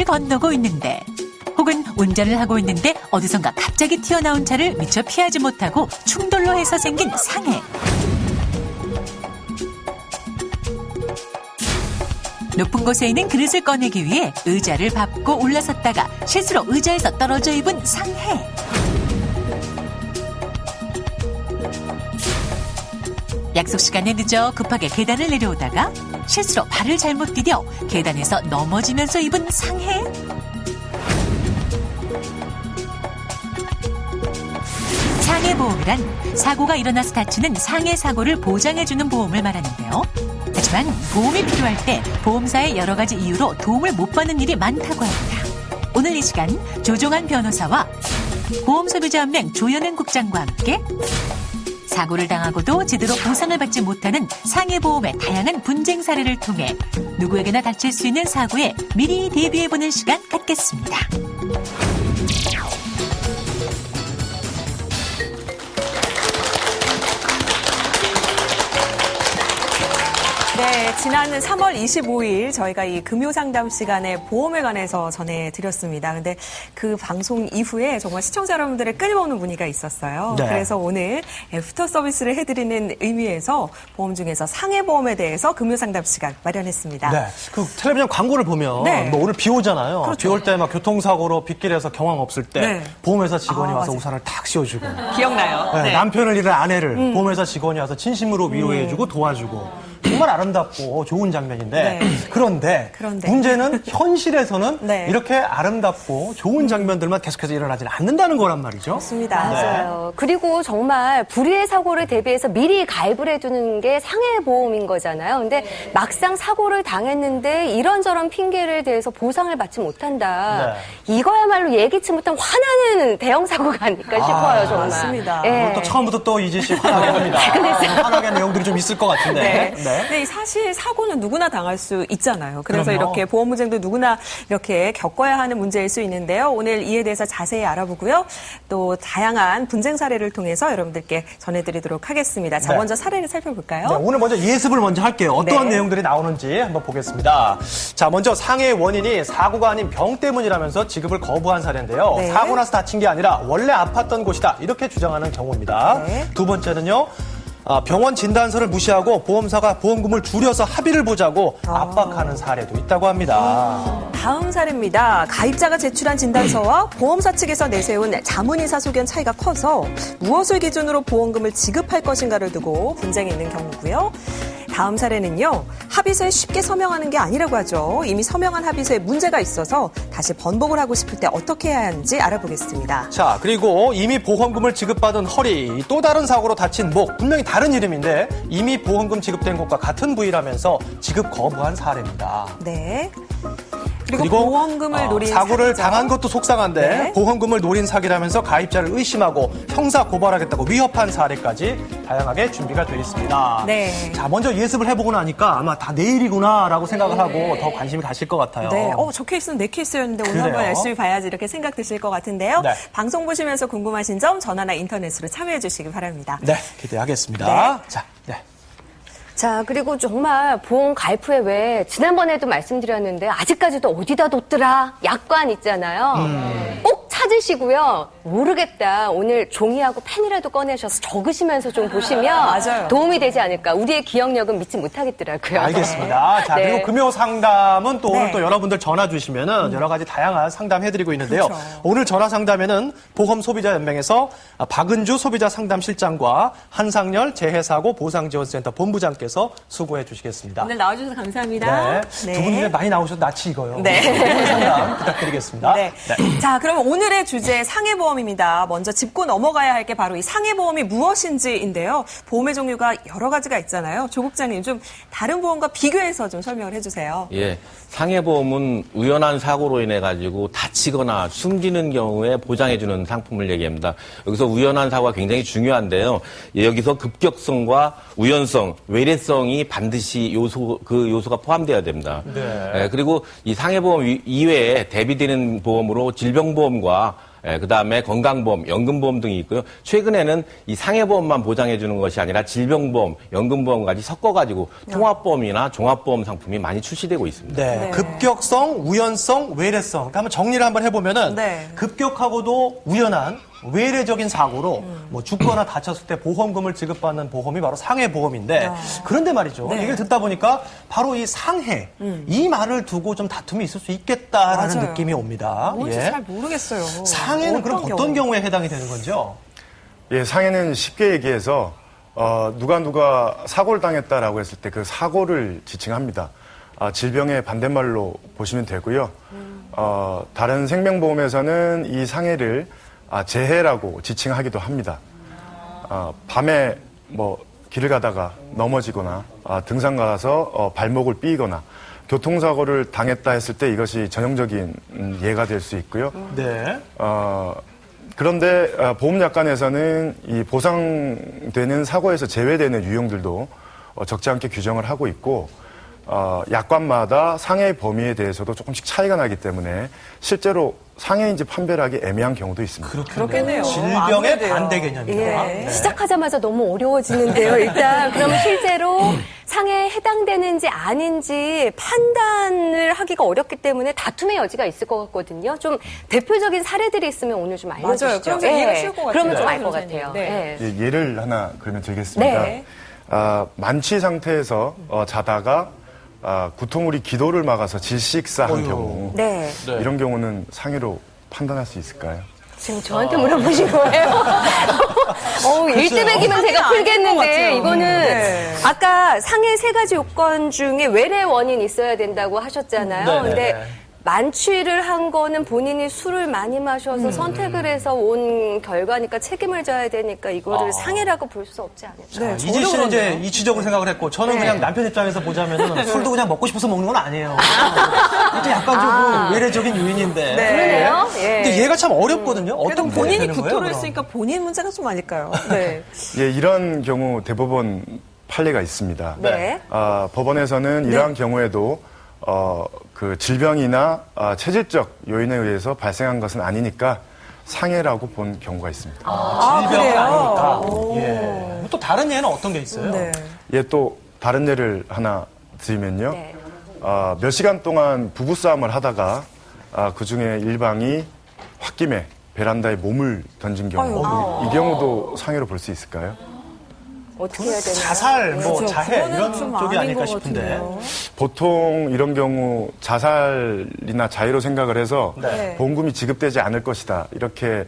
길을 건너고 있는데 혹은 운전을 하고 있는데 어디선가 갑자기 튀어나온 차를 미처 피하지 못하고 충돌로 해서 생긴 상해. 높은 곳에 있는 그릇을 꺼내기 위해 의자를 밟고 올라섰다가 실수로 의자에서 떨어져 입은 상해. 약속 시간에 늦어 급하게 계단을 내려오다가 실수로 발을 잘못 디뎌 계단에서 넘어지면서 입은 상해. 상해보험이란 사고가 일어나서 다치는 상해 사고를 보장해주는 보험을 말하는데요. 하지만 보험이 필요할 때 보험사의 여러 가지 이유로 도움을 못 받는 일이 많다고 합니다. 오늘 이 시간 조종한 변호사와 보험소비자연맹 조현은 국장과 함께 사고를 당하고도 제대로 보상을 받지 못하는 상해보험의 다양한 분쟁 사례를 통해 누구에게나 닥칠 수 있는 사고에 미리 대비해보는 시간 갖겠습니다. 네, 지난 3월 25일 저희가 이 금요상담 시간에 보험에 관해서 전해드렸습니다. 근데 그 방송 이후에 정말 시청자 여러분들의 끊임없는 문의가 있었어요. 네. 그래서 오늘 애프터 서비스를 해드리는 의미에서 보험 중에서 상해보험에 대해서 금요상담 시간 마련했습니다. 네, 그 텔레비전 광고를 보면 네. 뭐 오늘 비 오잖아요. 그렇죠. 비 올 때 막 교통사고로 빗길에서 경황 없을 때 네. 보험회사 직원이 와서 맞아요. 우산을 탁 씌워주고 기억나요? 네, 네. 남편을 잃은 아내를 보험회사 직원이 와서 진심으로 위로해주고 도와주고 정말 아름답고 좋은 장면인데 네. 그런데 문제는 현실에서는 네. 이렇게 아름답고 좋은 장면들만 계속해서 일어나지는 않는다는 거란 말이죠. 맞습니다. 맞아요. 그리고 정말 불의의 사고를 대비해서 미리 가입을 해두는 게 상해보험인 거잖아요. 근데 막상 사고를 당했는데 이런저런 핑계를 대해서 보상을 받지 못한다. 이거야말로 예기치 못한 화나는 대형 사고가 아닐까 싶어요, 정말. 맞습니다. 예. 오늘 또 처음부터 또 이지 씨 화나게 합니다. 화나게 한 내용들이 좀 있을 것 같은데. 네. 네, 사실 사고는 누구나 당할 수 있잖아요. 그래서 그럼요. 이렇게 보험 문제도 누구나 이렇게 겪어야 하는 문제일 수 있는데요. 오늘 이에 대해서 자세히 알아보고요. 또 다양한 분쟁 사례를 통해서 여러분들께 전해드리도록 하겠습니다. 자, 네. 먼저 사례를 살펴볼까요? 네, 오늘 먼저 예습을 먼저 할게요. 어떠한 네. 내용들이 나오는지 한번 보겠습니다. 자, 먼저 상해의 원인이 사고가 아닌 병 때문이라면서 지급을 거부한 사례인데요. 네. 사고 나서 다친 게 아니라 원래 아팠던 곳이다. 이렇게 주장하는 경우입니다. 네. 두 번째는요. 병원 진단서를 무시하고 보험사가 보험금을 줄여서 합의를 보자고 압박하는 사례도 있다고 합니다. 다음 사례입니다. 가입자가 제출한 진단서와 보험사 측에서 내세운 자문의사 소견 차이가 커서 무엇을 기준으로 보험금을 지급할 것인가를 두고 분쟁이 있는 경우고요. 다음 사례는요. 합의서에 쉽게 서명하는 게 아니라고 하죠. 이미 서명한 합의서에 문제가 있어서 다시 번복을 하고 싶을 때 어떻게 해야 하는지 알아보겠습니다. 자, 그리고 이미 보험금을 지급받은 허리, 또 다른 사고로 다친 목, 분명히 다른 이름인데 이미 보험금 지급된 것과 같은 부위라면서 지급 거부한 사례입니다. 네. 그리고 보험금을 노린 사고를 사기죠. 당한 것도 속상한데 네. 보험금을 노린 사기라면서 가입자를 의심하고 형사 고발하겠다고 위협한 사례까지 다양하게 준비가 되어 있습니다. 네. 자, 먼저 예습을 해보고 나니까 아마 다 내일이구나라고 생각을 하고 더 관심이 가실 것 같아요. 네. 저 케이스는 내 케이스였는데 오늘 그래요? 한번 열심히 봐야지 이렇게 생각 드실 것 같은데요. 네. 방송 보시면서 궁금하신 점 전화나 인터넷으로 참여해 주시기 바랍니다. 네, 기대하겠습니다. 네. 자, 네. 자, 그리고 정말 보험 가입 후에 왜 지난번에도 말씀드렸는데 아직까지도 어디다 뒀더라 약관 있잖아요. 꼭 찾으시고요. 모르겠다. 오늘 종이하고 펜이라도 꺼내셔서 적으시면서 좀 보시면 맞아요. 도움이 되지 않을까. 우리의 기억력은 믿지 못하겠더라고요. 알겠습니다. 자, 네. 그리고 금요 상담은 또 오늘 네. 또 여러분들 전화 주시면은 여러 가지 다양한 상담 해드리고 있는데요. 그렇죠. 오늘 전화 상담에는 보험소비자연맹에서 박은주 소비자 상담실장과 한상열 재해사고 보상지원센터 본부장께서 수고해 주시겠습니다. 오늘 나와주셔서 감사합니다. 네. 두 분이 많이 나오셔서 낯이 익어요. 네. 오늘 상담 부탁드리겠습니다. 네. 자, 그러면 오늘의 주제 상해보험입니다. 먼저 짚고 넘어가야 할 게 바로 이 상해보험이 무엇인지인데요. 보험의 종류가 여러 가지가 있잖아요. 조 국장님 좀 다른 보험과 비교해서 좀 설명을 해주세요. 예, 상해보험은 우연한 사고로 인해 가지고 다치거나 숨지는 경우에 보장해주는 상품을 얘기합니다. 여기서 우연한 사고가 굉장히 중요한데요. 여기서 급격성과 우연성, 외래성이 반드시 요소가 포함되어야 됩니다. 네. 예, 그리고 이 상해보험 이외에 대비되는 보험으로 질병보험과 그다음에 건강보험, 연금보험 등이 있고요. 최근에는 이 상해보험만 보장해 주는 것이 아니라 질병보험, 연금보험까지 섞어가지고 통합보험이나 종합보험 상품이 많이 출시되고 있습니다. 네. 급격성, 우연성, 외래성. 그러니까 한번 정리를 한번 해보면은 네. 급격하고도 우연한 외래적인 사고로 뭐 죽거나 다쳤을 때 보험금을 지급받는 보험이 바로 상해보험인데 그런데 말이죠. 네. 얘기를 듣다 보니까 바로 이 상해 이 말을 두고 좀 다툼이 있을 수 있겠다라는 맞아요. 느낌이 옵니다. 뭔지 예. 잘 모르겠어요. 상해는 그럼 어떤 경우에 해당이 되는 건죠? 예, 상해는 쉽게 얘기해서 누가 사고를 당했다라고 했을 때 그 사고를 지칭합니다. 질병의 반대말로 보시면 되고요. 다른 생명보험에서는 이 상해를 재해라고 지칭하기도 합니다. 밤에 뭐 길을 가다가 넘어지거나 등산 가서 발목을 삐거나 교통사고를 당했다 했을 때 이것이 전형적인 예가 될 수 있고요. 네. 그런데 보험약관에서는 이 보상되는 사고에서 제외되는 유형들도 적지 않게 규정을 하고 있고 약관마다 상해 범위에 대해서도 조금씩 차이가 나기 때문에 실제로 상해인지 판별하기 애매한 경우도 있습니다. 그렇겠네요. 질병의 아무래도요. 반대 개념입니다. 예. 네. 시작하자마자 너무 어려워지는데요. 일단 그러면 실제로 상해에 해당되는지 아닌지 판단을 하기가 어렵기 때문에 다툼의 여지가 있을 것 같거든요. 좀 대표적인 사례들이 있으면 오늘 좀 알려주시죠. 맞아요. 그럼 좀 이해가 쉬울 것 같아요. 그러면 좀 알 것 선생님. 같아요. 네. 네. 예, 예를 하나 그러면 드리겠습니다. 네. 만취 상태에서 자다가 구토물이 기도를 막아서 질식사한 어휴. 경우 네. 네. 이런 경우는 상해로 판단할 수 있을까요? 지금 저한테 물어보신 거예요? 1대100이면 제가 풀겠는데, 이거는 네. 아까 상해 3가지 요건 중에 외래 원인 있어야 된다고 하셨잖아요. 네네. 근데 만취를 한 거는 본인이 술을 많이 마셔서 선택을 해서 온 결과니까 책임을 져야 되니까 이거를 상해라고 볼 수 없지 않을까. 네, 이지 씨는 이제 이치적으로 생각을 했고 저는 네. 그냥 남편 입장에서 보자면은 술도 그냥 먹고 싶어서 먹는 건 아니에요. 그것도 약간 좀 외래적인 요인인데. 그러네요. 예. 근데 얘가 참 어렵거든요. 그래도 어떤 본인이 되는 거예요, 구토를 그럼? 했으니까 본인 문제가 좀 아닐까요? 네. 예, 이런 경우 대법원 판례가 있습니다. 네. 법원에서는 이러한 경우에도 그 질병이나 체질적 요인에 의해서 발생한 것은 아니니까 상해라고 본 경우가 있습니다. 질병은 그래요? 아니니까. 예. 또 다른 예는 어떤 게 있어요? 네. 예, 또 다른 예를 하나 드리면요. 네. 몇 시간 동안 부부싸움을 하다가 그 중에 일방이 홧김에 베란다에 몸을 던진 경우 이 경우도 상해로 볼 수 있을까요? 어떻게 해야 되나요? 자살, 뭐 그렇죠. 자해 그거는 이런 좀 쪽이 아닌 아닐까 것 싶은데. 같은데요. 보통 이런 경우 자살이나 자해로 생각을 해서 네. 보험금이 지급되지 않을 것이다 이렇게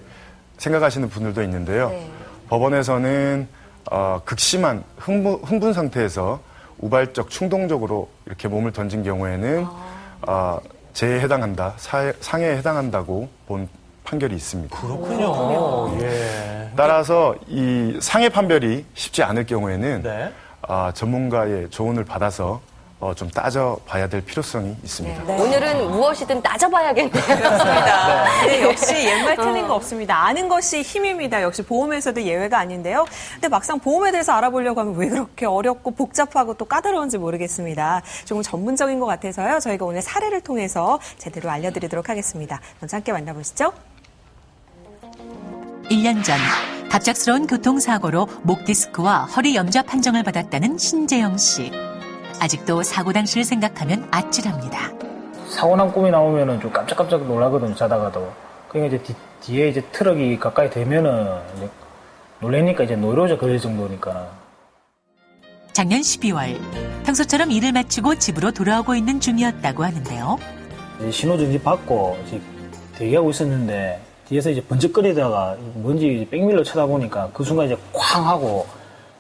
생각하시는 분들도 있는데요. 네. 법원에서는 극심한 흥분 상태에서 우발적 충동적으로 이렇게 몸을 던진 경우에는 재해에 해당한다, 상해에 해당한다고 본 판결이 있습니다. 그렇군요. 예. 따라서 이 상해 판별이 쉽지 않을 경우에는 네. 전문가의 조언을 받아서 좀 따져봐야 될 필요성이 있습니다. 오늘은 무엇이든 따져봐야겠네요. 그렇습니다. 네, 역시 옛말 틀린 거 없습니다. 아는 것이 힘입니다. 역시 보험에서도 예외가 아닌데요. 근데 막상 보험에 대해서 알아보려고 하면 왜 그렇게 어렵고 복잡하고 또 까다로운지 모르겠습니다. 조금 전문적인 것 같아서요. 저희가 오늘 사례를 통해서 제대로 알려드리도록 하겠습니다. 먼저 함께 만나보시죠. 1년 전 갑작스러운 교통사고로 목 디스크와 허리 염좌 판정을 받았다는 신재영 씨. 아직도 사고 당시를 생각하면 아찔합니다. 사고 난 꿈이 나오면은 좀 깜짝깜짝 놀라거든요, 자다가도. 그러니까 이제 뒤에 이제 트럭이 가까이 되면은 이제 놀라니까 이제 노이로제 걸릴 정도니까. 작년 12월 평소처럼 일을 마치고 집으로 돌아오고 있는 중이었다고 하는데요. 이제 신호정지 받고 이제 대기하고 있었는데 뒤에서 이제 번쩍거리다가 뭔지 이제 백밀러 쳐다보니까 그 순간 이제 쾅 하고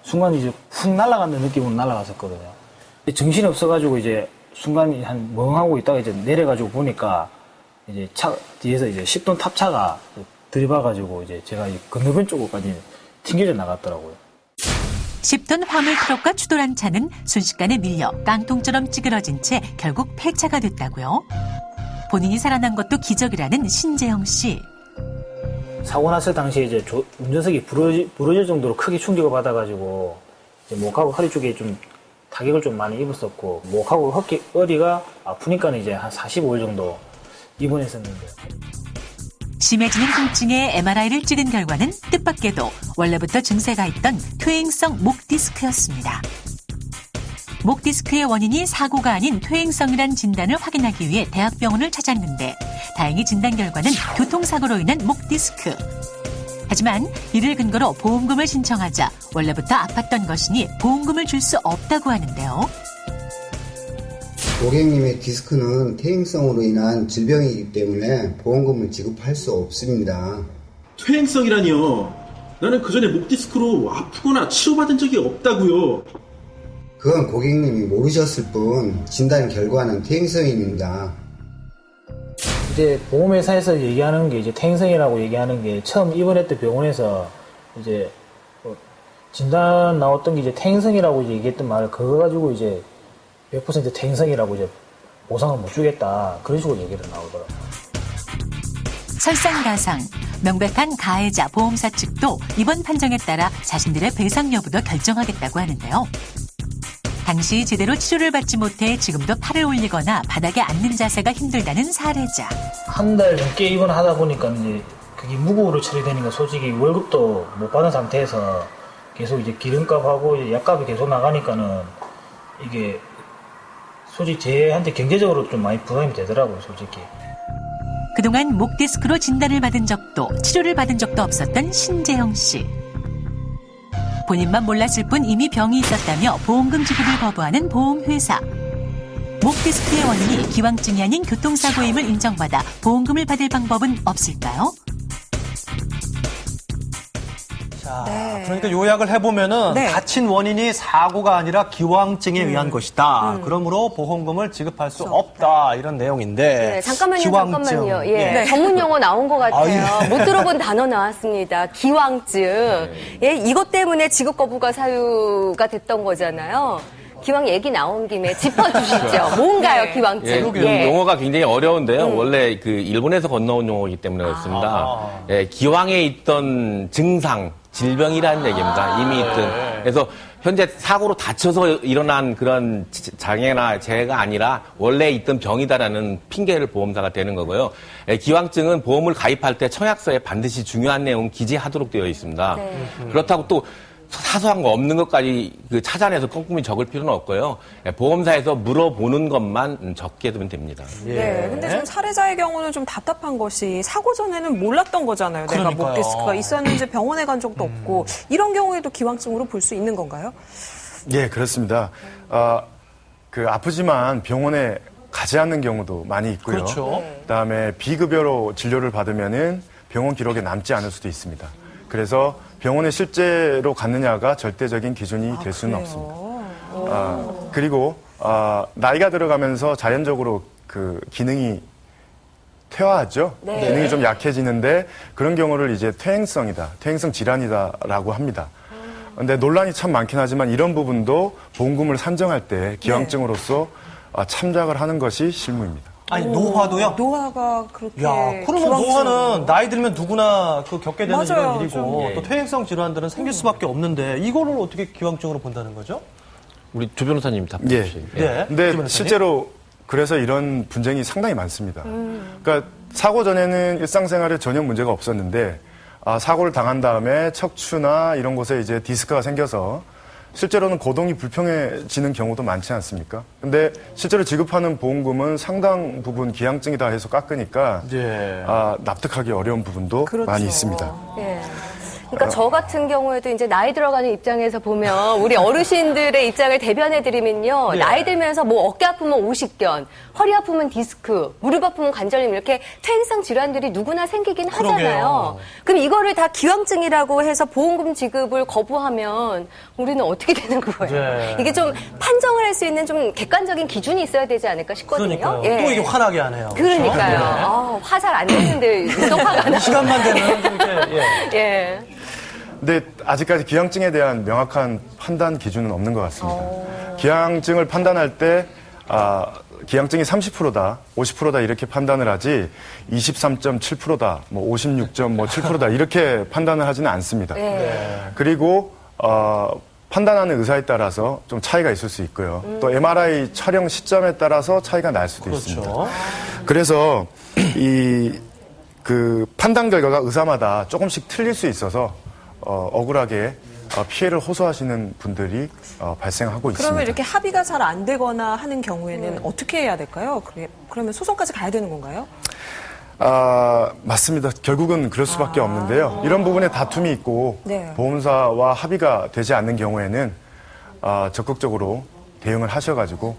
순간 이제 훅 날아가는 느낌으로 날아갔었거든요. 정신이 없어가지고 이제 순간 한 멍하고 있다가 이제 내려가지고 보니까 이제 차 뒤에서 이제 10톤 탑차가 들이박아가지고 이제 제가 이 건너편 쪽으로까지 튕겨져 나갔더라고요. 10톤 화물 트럭과 추돌한 차는 순식간에 밀려 깡통처럼 찌그러진 채 결국 폐차가 됐다고요. 본인이 살아난 것도 기적이라는 신재영 씨. 사고 났을 당시에 이제 운전석이 부러질 정도로 크게 충격을 받아가지고 이제 목하고 허리 쪽에 좀 타격을 좀 많이 입었었고 목하고 어디가 아프니까 이제 한 45일 정도 입원했었는데. 심해지는 통증에 MRI를 찍은 결과는 뜻밖에도 원래부터 증세가 있던 퇴행성 목 디스크였습니다. 목 디스크의 원인이 사고가 아닌 퇴행성이란 진단을 확인하기 위해 대학병원을 찾았는데 다행히 진단 결과는 교통사고로 인한 목 디스크. 하지만 이를 근거로 보험금을 신청하자 원래부터 아팠던 것이니 보험금을 줄 수 없다고 하는데요. 고객님의 디스크는 퇴행성으로 인한 질병이기 때문에 보험금을 지급할 수 없습니다. 퇴행성이라니요? 나는 그전에 목 디스크로 아프거나 치료받은 적이 없다고요. 그건 고객님이 모르셨을 뿐 진단 결과는 퇴행성입니다. 이제 보험회사에서 얘기하는 게 이제 퇴행성이라고 얘기하는 게 처음 입원했던 병원에서 이제 진단 나왔던 게 이제 퇴행성이라고 얘기했던 말을 그거 가지고 이제 100% 퇴행성이라고 이제 보상을 못 주겠다 그런 식으로 얘기를 나오더라고요. 설상가상, 명백한 가해자 보험사 측도 이번 판정에 따라 자신들의 배상 여부도 결정하겠다고 하는데요. 당시 제대로 치료를 받지 못해 지금도 팔을 올리거나 바닥에 앉는 자세가 힘들다는 사례자. 한 달 넘게 입원하다 보니까 이제 그게 무고로 처리되니까 솔직히 월급도 못 받은 상태에서 계속 이제 기름값하고 이제 약값이 계속 나가니까는 이게 솔직히 제한테 경제적으로 좀 많이 부담이 되더라고요, 솔직히. 그동안 목 디스크로 진단을 받은 적도 치료를 받은 적도 없었던 신재영 씨. 본인만 몰랐을 뿐 이미 병이 있었다며 보험금 지급을 거부하는 보험회사. 목 디스크의 원인이 기왕증이 아닌 교통사고임을 인정받아 보험금을 받을 방법은 없을까요? 자, 네. 그러니까 요약을 해보면은 네. 다친 원인이 사고가 아니라 기왕증에 의한 것이다. 그러므로 보험금을 지급할 수 없다. 이런 내용인데. 네, 잠깐만요. 기왕증. 예, 네. 전문 용어 나온 것 같아요. 아, 예. 못 들어본 단어 나왔습니다. 기왕증. 예, 이것 때문에 지급 거부가 사유가 됐던 거잖아요. 기왕 얘기 나온 김에 짚어주시죠. 뭔가요, 네. 기왕증? 예, 용어가 굉장히 어려운데요. 원래 그 일본에서 건너온 용어이기 때문에 그렇습니다. 예, 기왕에 있던 증상, 질병이라는 얘기입니다. 이미 있던. 그래서 현재 사고로 다쳐서 일어난 그런 장애나 재해가 아니라 원래 있던 병이다라는 핑계를 보험사가 되는 거고요. 예, 기왕증은 보험을 가입할 때 청약서에 반드시 중요한 내용 기재하도록 되어 있습니다. 네. 그렇다고 또 사소한 거 없는 것까지 찾아내서 꼼꼼히 적을 필요는 없고요. 보험사에서 물어보는 것만 적게 두면 됩니다. 네, 근데 좀 사례자의 경우는 좀 답답한 것이 사고 전에는 몰랐던 거잖아요. 내가 목 그러니까요. 디스크가 있었는지 병원에 간 적도 없고 이런 경우에도 기왕증으로 볼 수 있는 건가요? 예, 그렇습니다. 그 아프지만 병원에 가지 않는 경우도 많이 있고요. 그렇죠. 그다음에 비급여로 진료를 받으면은 병원 기록에 남지 않을 수도 있습니다. 그래서 병원에 실제로 갔느냐가 절대적인 기준이 될 수는 없습니다. 그리고 나이가 들어가면서 자연적으로 그 기능이 퇴화하죠. 네. 기능이 좀 약해지는데 그런 경우를 이제 퇴행성이다, 퇴행성 질환이다라고 합니다. 근데 논란이 참 많긴 하지만 이런 부분도 보험금을 산정할 때 기왕증으로서 참작을 하는 것이 실무입니다. 아니, 노화도요? 노화가 그렇게. 야, 그러면 기왕증. 노화는 나이 들면 누구나 겪게 되는 맞아요, 이런 일이고 또 퇴행성 질환들은 생길 수밖에 없는데 이거를 어떻게 기왕증으로 본다는 거죠? 우리 조 변호사님 답해 예. 주시죠. 네. 근데 김 실제로 그래서 이런 분쟁이 상당히 많습니다. 그러니까 사고 전에는 일상생활에 전혀 문제가 없었는데 사고를 당한 다음에 척추나 이런 곳에 이제 디스크가 생겨서 실제로는 거동이 불평해지는 경우도 많지 않습니까? 근데 실제로 지급하는 보험금은 상당 부분 기왕증이다 해서 깎으니까 예. 납득하기 어려운 부분도 그렇죠. 많이 있습니다. 예. 그러니까 저 같은 경우에도 이제 나이 들어가는 입장에서 보면 우리 어르신들의 입장을 대변해드리면요. 예. 나이 들면서 뭐 어깨 아프면 오십견, 허리 아프면 디스크, 무릎 아프면 관절염 이렇게 퇴행성 질환들이 누구나 생기긴 하잖아요. 그러게요. 그럼 이거를 다 기왕증이라고 해서 보험금 지급을 거부하면 우리는 어떻게 되는 거예요? 네. 이게 좀 판정을 할 수 있는 좀 객관적인 기준이 있어야 되지 않을까 싶거든요. 그러니까요. 예. 또 이게 화나게 하네요. 그러니까요. 화 잘 안 내는데 유독 화가 이 나. 시간만 되면 좀 이렇게, 예. 예. 근데 아직까지 기왕증에 대한 명확한 판단 기준은 없는 것 같습니다. 기왕증을 판단할 때 기왕증이 30%다, 50%다 이렇게 판단을 하지 23.7%다, 뭐 56.7%다 이렇게 판단을 하지는 않습니다. 그리고 판단하는 의사에 따라서 좀 차이가 있을 수 있고요. 또 MRI 촬영 시점에 따라서 차이가 날 수도 있습니다. 그렇죠. 그래서 이 그 판단 결과가 의사마다 조금씩 틀릴 수 있어서 억울하게 피해를 호소하시는 분들이 발생하고 있습니다. 그러면 이렇게 합의가 잘 안 되거나 하는 경우에는 어떻게 해야 될까요? 그러면 소송까지 가야 되는 건가요? 맞습니다. 결국은 그럴 수밖에 없는데요. 이런 부분에 다툼이 있고 네. 보험사와 합의가 되지 않는 경우에는 적극적으로 대응을 하셔가지고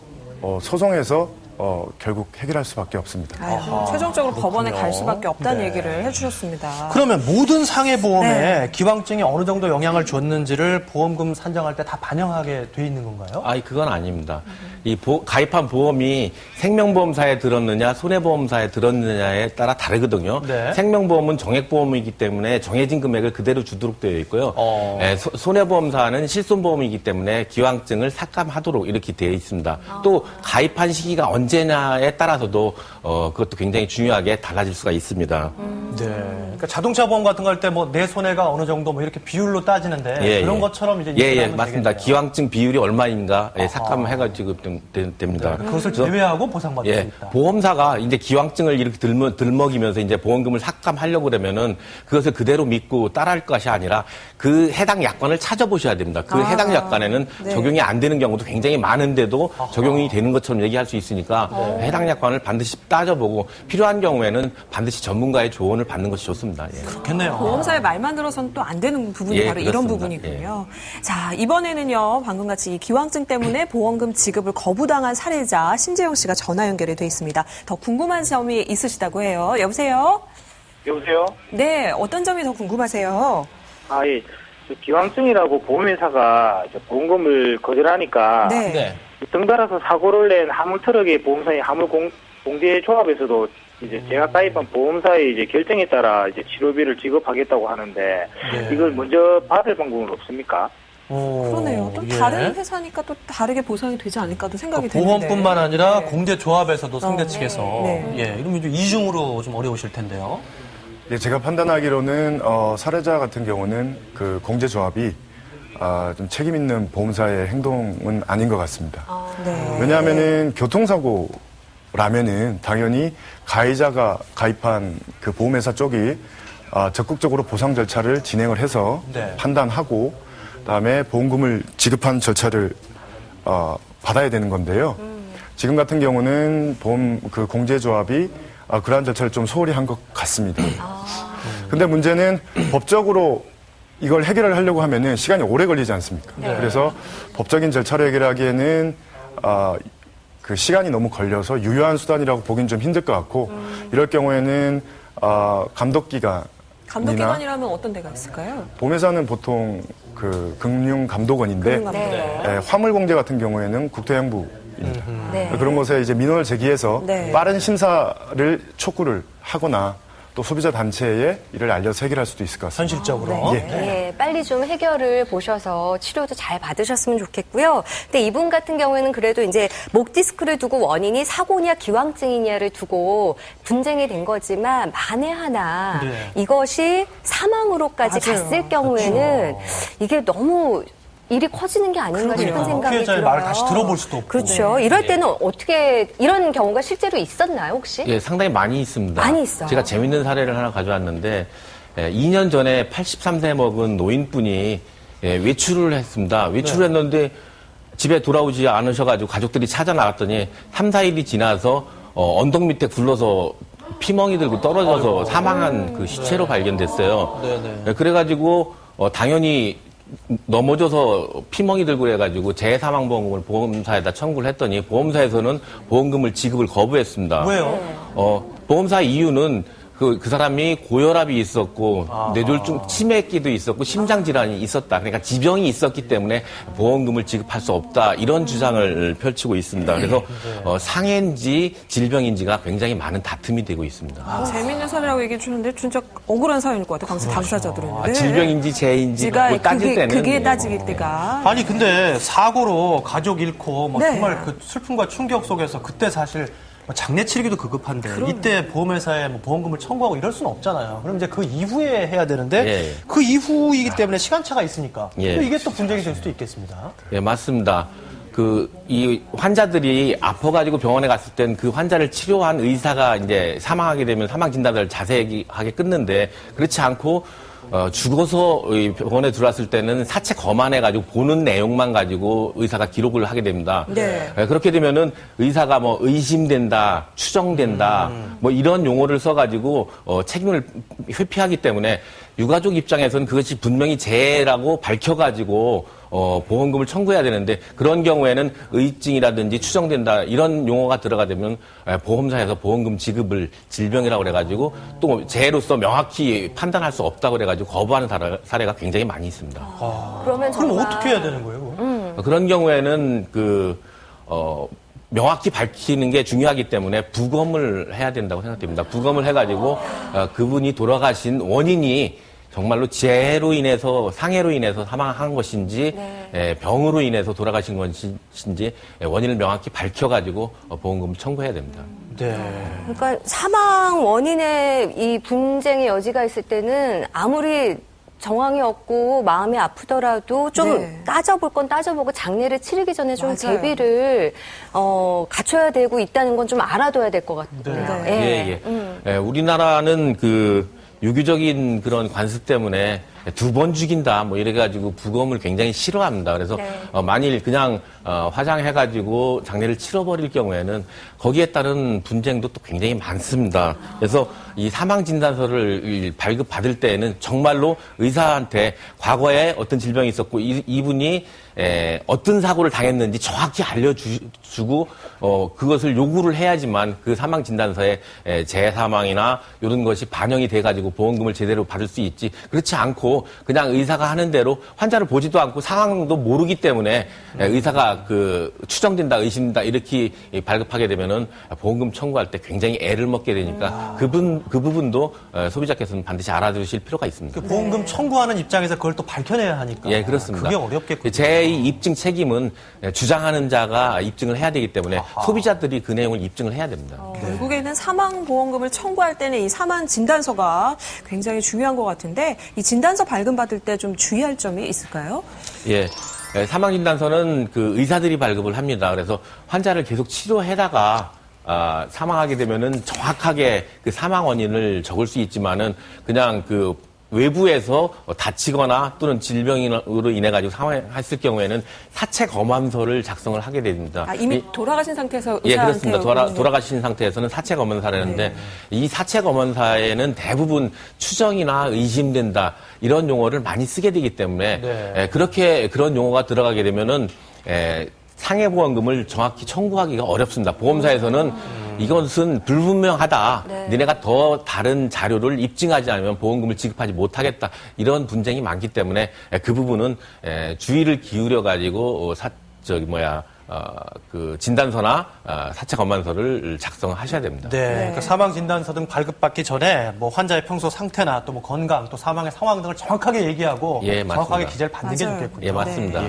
소송에서 결국 해결할 수밖에 없습니다. 최종적으로 법원에 갈 수밖에 없다는 네. 얘기를 해주셨습니다. 그러면 모든 상해보험에 네. 기왕증이 어느 정도 영향을 줬는지를 보험금 산정할 때 다 반영하게 돼 있는 건가요? 그건 아닙니다. 가입한 보험이 생명보험사에 들었느냐, 손해보험사에 들었느냐에 따라 다르거든요. 네. 생명보험은 정액보험이기 때문에 정해진 금액을 그대로 주도록 되어 있고요. 손해보험사는 실손보험이기 때문에 기왕증을 삭감하도록 이렇게 되어 있습니다. 또 가입한 시기가 언제냐에 따라서도 그것도 굉장히 중요하게 달라질 수가 있습니다. 네. 그러니까 자동차 보험 같은 거 할 때 뭐 내 손해가 어느 정도 뭐 이렇게 비율로 따지는데 그런 것처럼 이제 맞습니다. 되겠네요. 기왕증 비율이 얼마인가 삭감해가지고 됩니다. 그것을 제외하고 보상받을 수 있다. 보험사가 이제 기왕증을 이렇게 들먹이면서 이제 보험금을 삭감하려고 그러면은 그것을 그대로 믿고 따라할 것이 아니라 그 해당 약관을 찾아보셔야 됩니다. 그 해당 약관에는 적용이 안 되는 경우도 굉장히 많은데도 적용이 되는 것처럼 얘기할 수 있으니까 해당 약관을 반드시 따져보고 필요한 경우에는 반드시 전문가의 조언을 받는 것이 좋습니다. 그렇겠네요. 보험사의 말만 들어서는 또 안 되는 부분이 바로 이런 그렇습니다. 부분이군요. 자, 이번에는요, 방금같이 이 기왕증 때문에 보험금 지급을 거부당한 사례자 신재영 씨가 전화 연결이 돼 있습니다. 더 궁금한 점이 있으시다고 해요. 여보세요? 여보세요? 네, 어떤 점이 더 궁금하세요? 예. 기왕증이라고 보험회사가 보험금을 거절하니까 네. 등달아서 사고를 낸 화물트럭의 보험사의 화물공제조합에서도 이제 제가 가입한 보험사의 이제 결정에 따라 이제 치료비를 지급하겠다고 하는데 이걸 먼저 받을 방법은 없습니까? 그러네요. 또 다른 회사니까 또 다르게 보상이 되지 않을까도 생각이 드는데. 보험뿐만 아니라 공제조합에서도 상대 측에서 네. 이러면 좀 이중으로 좀 어려우실 텐데요. 제가 판단하기로는 사례자 같은 경우는 그 공제조합이 좀 책임 있는 보험사의 행동은 아닌 것 같습니다. 왜냐하면은 교통사고라면은 당연히 가해자가 가입한 그 보험회사 쪽이 적극적으로 보상 절차를 진행을 해서 판단하고 그다음에 보험금을 지급하는 절차를 받아야 되는 건데요. 지금 같은 경우는 그 공제조합이 그러한 절차를 좀 소홀히 한 것 같습니다. 근데 문제는 법적으로 이걸 해결을 하려고 하면은 시간이 오래 걸리지 않습니까? 그래서 법적인 절차를 해결하기에는 그 시간이 너무 걸려서 유효한 수단이라고 보긴 좀 힘들 것 같고 이럴 경우에는 감독기관이라면 어떤 데가 있을까요? 보험회사는 보통 그 금융감독원인데 화물공제 같은 경우에는 국토해양부입니다. 그런 곳에 이제 민원을 제기해서 빠른 심사를 촉구를 하거나 또 소비자 단체에 이를 알려서 해결할 수도 있을 것 같습니다. 현실적으로. 빨리 좀 해결을 보셔서 치료도 잘 받으셨으면 좋겠고요. 근데 이분 같은 경우에는 그래도 이제 목 디스크를 두고 원인이 사고냐 기왕증이냐를 두고 분쟁이 된 거지만 만에 하나 이것이 사망으로까지 갔을 경우에는 이게 너무 일이 커지는 게 아닌가 싶은 생각이 피해자의 들어요. 말을 다시 들어볼 수도 없고. 그렇죠. 이럴 때는 어떻게 이런 경우가 실제로 있었나요, 혹시? 상당히 많이 있습니다. 많이 있어요. 제가 재밌는 사례를 하나 가져왔는데 2년 전에 83세 먹은 노인분이 외출을 했습니다. 외출을 했는데 집에 돌아오지 않으셔가지고 가족들이 찾아 나갔더니 3, 4일이 지나서 언덕 밑에 굴러서 피멍이 들고 떨어져서 사망한 그 시체로 발견됐어요. 그래가지고 당연히 넘어져서 피멍이 들고 해가지고 재사망보험금을 보험사에다 청구를 했더니 보험사에서는 보험금을 지급을 거부했습니다. 왜요? 보험사 이유는 그 사람이 고혈압이 있었고 뇌졸중 치매기도 있었고 심장질환이 있었다. 그러니까 지병이 있었기 때문에 보험금을 지급할 수 없다. 이런 주장을 펼치고 있습니다. 그래서 상해인지 질병인지가 굉장히 많은 다툼이 되고 있습니다. 재밌는 사례라고 얘기해 주는데 진짜 억울한 사연일 것 같아요. 당사자들은. 질병인지 재인지 따질 때는. 그게 따질 때가. 아니 근데 사고로 가족 잃고 정말 그 슬픔과 충격 속에서 그때 사실 장례 치르기도 급급한데 이때 보험회사에 보험금을 청구하고 이럴 수는 없잖아요. 그럼 이제 그 이후에 해야 되는데 그 이후이기 때문에 시간차가 있으니까 또 이게 또 분쟁이 될 수도 있겠습니다. 맞습니다. 이 환자들이 아파가지고 병원에 갔을 땐 그 환자를 치료한 의사가 이제 사망하게 되면 사망 진단을 자세하게 끊는데 그렇지 않고 죽어서 병원에 들어왔을 때는 사체 검안해가지고 보는 내용만 가지고 의사가 기록을 하게 됩니다. 네. 그렇게 되면은 의사가 뭐 의심된다, 추정된다, 뭐 이런 용어를 써가지고 책임을 회피하기 때문에 유가족 입장에서는 그것이 분명히 재해라고 밝혀가지고 보험금을 청구해야 되는데 그런 경우에는 의증이라든지 추정된다 이런 용어가 들어가되면 보험사에서 보험금 지급을 질병이라고 그래가지고 또 재해로서 명확히 판단할 수 없다고 그래가지고 거부하는 사례가 굉장히 많이 있습니다. 그럼 어떻게 해야 되는 거예요? 그런 경우에는 명확히 밝히는 게 중요하기 때문에 부검을 해야 된다고 생각됩니다. 부검을 해가지고 그분이 돌아가신 원인이 정말로 재해로 인해서 상해로 인해서 사망한 것인지 병으로 인해서 돌아가신 것인지 원인을 명확히 밝혀가지고 보험금을 청구해야 됩니다. 네. 그러니까 사망 원인의 이 분쟁의 여지가 있을 때는 아무리 정황이 없고 마음이 아프더라도 좀 따져볼 건 따져보고 장례를 치르기 전에 좀 대비를 갖춰야 되고 있다는 건 좀 알아둬야 될 것 같아요. 우리나라는 유기적인 그런 관습 때문에 2번 죽인다 뭐 이래가지고 부검을 굉장히 싫어합니다. 그래서 만일 그냥 화장해가지고 장례를 치러버릴 경우에는 거기에 따른 분쟁도 또 굉장히 많습니다. 그래서 이 사망진단서를 발급받을 때에는 정말로 의사한테 과거에 어떤 질병이 있었고 이분이 어떤 사고를 당했는지 정확히 알려주고 그것을 요구를 해야지만 그 사망진단서에 재사망이나 이런 것이 반영이 돼가지고 보험금을 제대로 받을 수 있지. 그렇지 않고 그냥 의사가 하는 대로 환자를 보지도 않고 상황도 모르기 때문에 의사가 추정된다, 의심된다 이렇게 발급하게 되면은 보험금 청구할 때 굉장히 애를 먹게 되니까 그 부분도 소비자께서는 반드시 알아두실 필요가 있습니다. 보험금 청구하는 입장에서 그걸 또 밝혀내야 하니까. 예, 그렇습니다. 그게 어렵겠군요. 제 입증 책임은 주장하는 자가 입증을 해야 되기 때문에 소비자들이 그 내용을 입증을 해야 됩니다. 결국에는 사망보험금을 청구할 때는 이 사망 진단서가 굉장히 중요한 것 같은데 이 진단서 발급받을 때 좀 주의할 점이 있을까요? 예. 사망진단서는 의사들이 발급을 합니다. 그래서 환자를 계속 치료해다가 사망하게 되면은 정확하게 그 사망 원인을 적을 수 있지만은 그냥 외부에서 다치거나 또는 질병으로 인해 가지고 사망했을 경우에는 사체 검안서를 작성을 하게 됩니다. 이미 돌아가신 상태에서 의사한테 그렇습니다. 돌아가신 상태에서는 사체 검안사라는데 이 사체 검안사에는 대부분 추정이나 의심된다 이런 용어를 많이 쓰게 되기 때문에 그렇게 그런 용어가 들어가게 되면은 상해보험금을 정확히 청구하기가 어렵습니다. 보험사에서는 이것은 불분명하다. 니네가 더 다른 자료를 입증하지 않으면 보험금을 지급하지 못하겠다. 이런 분쟁이 많기 때문에 그 부분은 주의를 기울여가지고 진단서나 사체 검안서를 작성하셔야 됩니다. 그러니까 사망 진단서 등 발급받기 전에 환자의 평소 상태나 또 건강, 또 사망의 상황 등을 정확하게 얘기하고 정확하게 기재를 받는 게 좋겠군요. 예, 맞습니다.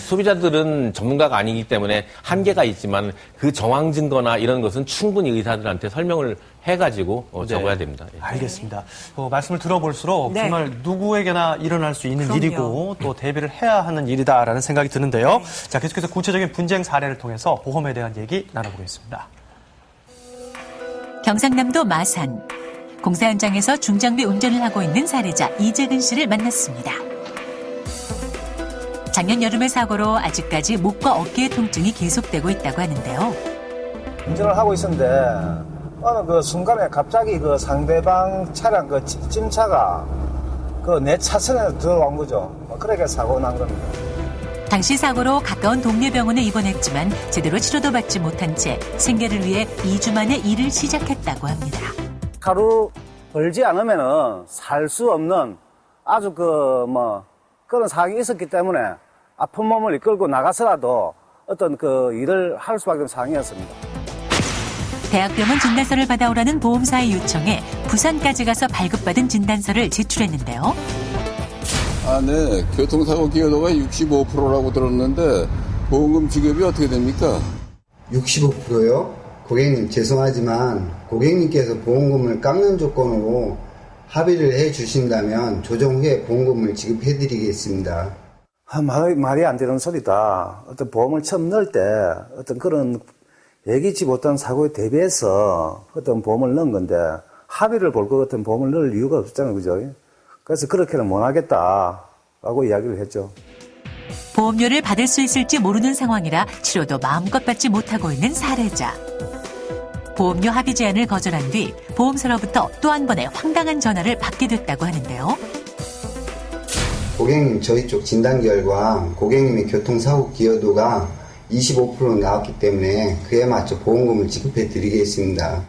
소비자들은 전문가가 아니기 때문에 한계가 있지만 그 정황 증거나 이런 것은 충분히 의사들한테 설명을 해가지고 적어야 됩니다. 알겠습니다. 말씀을 들어볼수록 정말 누구에게나 일어날 수 있는 일이고 또 대비를 해야 하는 일이다라는 생각이 드는데요. 자, 계속해서 구체적인 분쟁 사례를 통해서 보험에 대한 얘기 나눠보겠습니다. 경상남도 마산. 공사 현장에서 중장비 운전을 하고 있는 사례자 이재근 씨를 만났습니다. 작년 여름의 사고로 아직까지 목과 어깨의 통증이 계속되고 있다고 하는데요. 운전을 하고 있었는데 어느 순간에 갑자기 상대방 차량 찜차가 내 차선에 들어온 거죠. 그렇게 사고 난 겁니다. 당시 사고로 가까운 동네 병원에 입원했지만 제대로 치료도 받지 못한 채 생계를 위해 2주 만에 일을 시작했다고 합니다. 하루 벌지 않으면 살 수 없는 아주 그런 상황이 있었기 때문에 아픈 몸을 이끌고 나가서라도 어떤 일을 할 수밖에 없는 상황이었습니다. 대학병원 진단서를 받아오라는 보험사의 요청에 부산까지 가서 발급받은 진단서를 제출했는데요. 네. 교통사고 기여도가 65%라고 들었는데 보험금 지급이 어떻게 됩니까? 65%요? 고객님 죄송하지만 고객님께서 보험금을 깎는 조건으로 합의를 해 주신다면 조정 후에 보험금을 지급해 드리겠습니다. 말이 안 되는 소리다. 어떤 보험을 처음 넣을 때 어떤 그런 예기치 못한 사고에 대비해서 어떤 보험을 넣은 건데 합의를 볼 것 같은 보험을 넣을 이유가 없었잖아요. 그죠? 그래서 그렇게는 못 하겠다라고 이야기를 했죠. 보험료를 받을 수 있을지 모르는 상황이라 치료도 마음껏 받지 못하고 있는 사례자. 보험료 합의 제안을 거절한 뒤 보험사로부터 또 한 번의 황당한 전화를 받게 됐다고 하는데요. 고객님 저희 쪽 진단 결과 고객님의 교통사고 기여도가 25% 나왔기 때문에 그에 맞춰 보험금을 지급해 드리겠습니다.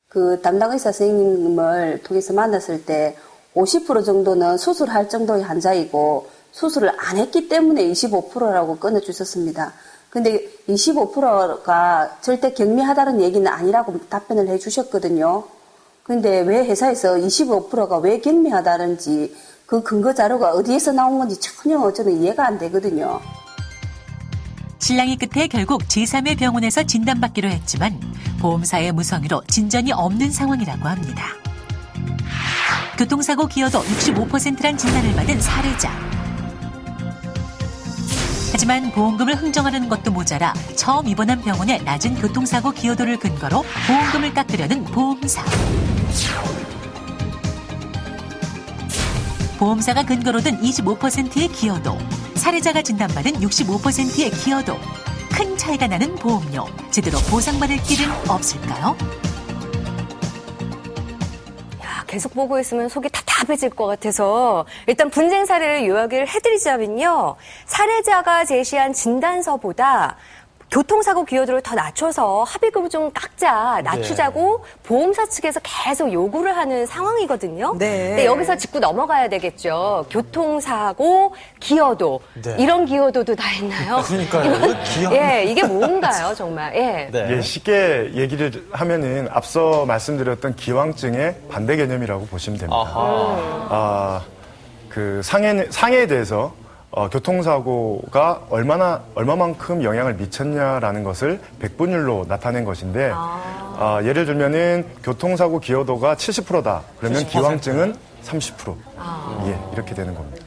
그 담당 의사 선생님을 통해서 만났을 때 50% 정도는 수술할 정도의 환자이고 수술을 안 했기 때문에 25%라고 끊어주셨습니다. 근데 25%가 절대 경미하다는 얘기는 아니라고 답변을 해주셨거든요. 근데 왜 회사에서 25%가 왜 경미하다는지 그 근거 자료가 어디에서 나온 건지 전혀 저는 이해가 안 되거든요. 신랑이 끝에 결국 제3의 병원에서 진단받기로 했지만 보험사의 무성의로 진전이 없는 상황이라고 합니다. 교통사고 기여도 65%란 진단을 받은 사례자. 하지만 보험금을 흥정하려는 것도 모자라 처음 입원한 병원의 낮은 교통사고 기여도를 근거로 보험금을 깎으려는 보험사. 보험사가 근거로 든 25%의 기여도, 사례자가 진단받은 65%의 기여도, 큰 차이가 나는 보험료, 제대로 보상받을 길은 없을까요? 계속 보고 있으면 속이 답답해질 것 같아서 일단 분쟁 사례를 요약을 해드리자면요. 사례자가 제시한 진단서보다 교통사고 기여도를 더 낮춰서 합의금을 좀 낮추자고 보험사 측에서 계속 요구를 하는 상황이거든요. 근데 여기서 짚고 넘어가야 되겠죠. 교통사고 기여도. 이런 기여도도 다 있나요? 그러니까요. 이게 뭔가요, 정말? 쉽게 얘기를 하면은 앞서 말씀드렸던 기왕증의 반대 개념이라고 보시면 됩니다. 그 상해에 대해서 교통사고가 얼마만큼 영향을 미쳤냐라는 것을 백분율로 나타낸 것인데, 예를 들면은 교통사고 기여도가 70%다. 그러면 70%? 기왕증은 30%. 이렇게 되는 겁니다.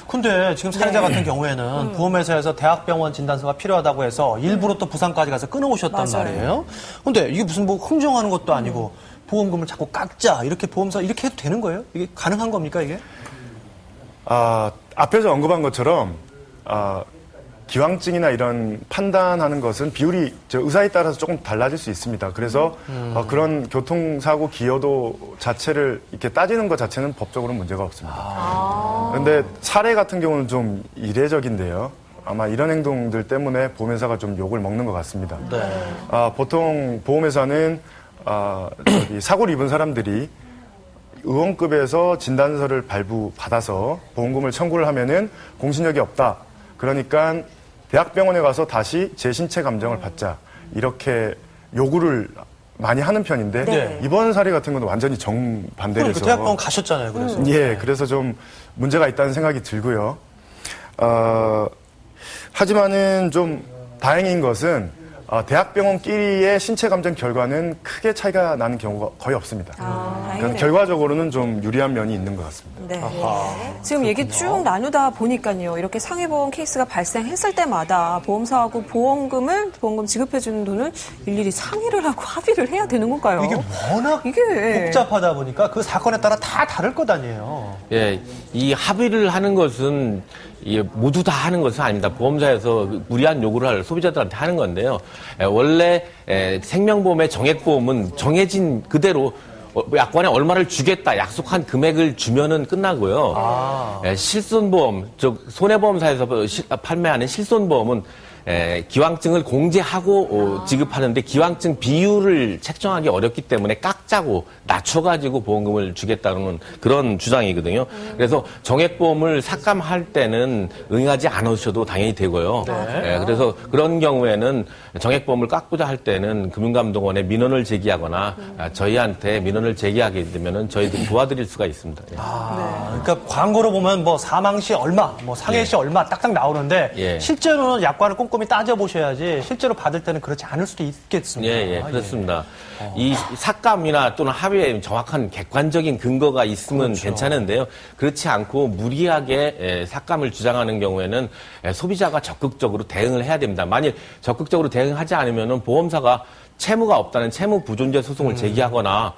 근데 지금 사례자 같은 경우에는 보험회사에서 대학병원 진단서가 필요하다고 해서 일부러 또 부산까지 가서 끊어오셨단 말이에요. 근데 이게 무슨 뭐 흥정하는 것도 아니고 보험금을 자꾸 깎자. 이렇게 보험사 이렇게 해도 되는 거예요? 이게 가능한 겁니까, 이게? 앞에서 언급한 것처럼 기왕증이나 이런 판단하는 것은 비율이 의사에 따라서 조금 달라질 수 있습니다. 그래서 그런 교통사고 기여도 자체를 이렇게 따지는 것 자체는 법적으로 문제가 없습니다. 그런데 사례 같은 경우는 좀 이례적인데요. 아마 이런 행동들 때문에 보험회사가 좀 욕을 먹는 것 같습니다. 보통 보험회사는 사고를 입은 사람들이 의원급에서 진단서를 발부받아서 보험금을 청구를 하면은 공신력이 없다. 그러니까 대학병원에 가서 다시 재신체 감정을 받자. 이렇게 요구를 많이 하는 편인데 이번 사례 같은 건 완전히 정반대라서. 그 대학병원 가셨잖아요. 그래서. 그래서 좀 문제가 있다는 생각이 들고요. 하지만은 좀 다행인 것은 대학병원끼리의 신체 감정 결과는 크게 차이가 나는 경우가 거의 없습니다. 그러니까 결과적으로는 좀 유리한 면이 있는 것 같습니다. 지금 얘기 쭉 나누다 보니까요. 이렇게 상해보험 케이스가 발생했을 때마다 보험사하고 보험금 지급해주는 돈을 일일이 상의를 하고 합의를 해야 되는 건가요? 이게 워낙 복잡하다 보니까 그 사건에 따라 다 다를 것 아니에요. 이 합의를 하는 것은 모두 다 하는 것은 아닙니다. 보험사에서 무리한 요구를 할 소비자들한테 하는 건데요. 원래 생명보험의 정액보험은 정해진 그대로 약관에 얼마를 주겠다 약속한 금액을 주면은 끝나고요. 실손보험, 즉 손해보험사에서 판매하는 실손보험은 기왕증을 공제하고 지급하는데 기왕증 비율을 책정하기 어렵기 때문에 깎자고 낮춰가지고 보험금을 주겠다는 그런 주장이거든요. 그래서 정액보험을 삭감할 때는 응하지 않으셔도 당연히 되고요. 그래서 그런 경우에는 정액보험을 깎고자 할 때는 금융감독원에 민원을 제기하거나 저희한테 민원을 제기하게 되면은 저희들이 도와드릴 수가 있습니다. 그러니까 광고로 보면 뭐 사망시 얼마, 뭐 상해시 얼마 딱딱 나오는데 실제로는 약관을 꼼꼼히 꼼꼼히 따져보셔야지 실제로 받을 때는 그렇지 않을 수도 있겠습니다. 예, 그렇습니다. 이 삭감이나 또는 합의에 정확한 객관적인 근거가 있으면 그렇죠. 괜찮은데요. 그렇지 않고 무리하게 삭감을 주장하는 경우에는 소비자가 적극적으로 대응을 해야 됩니다. 만일 적극적으로 대응하지 않으면 보험사가 채무가 없다는 채무 부존재 소송을 제기하거나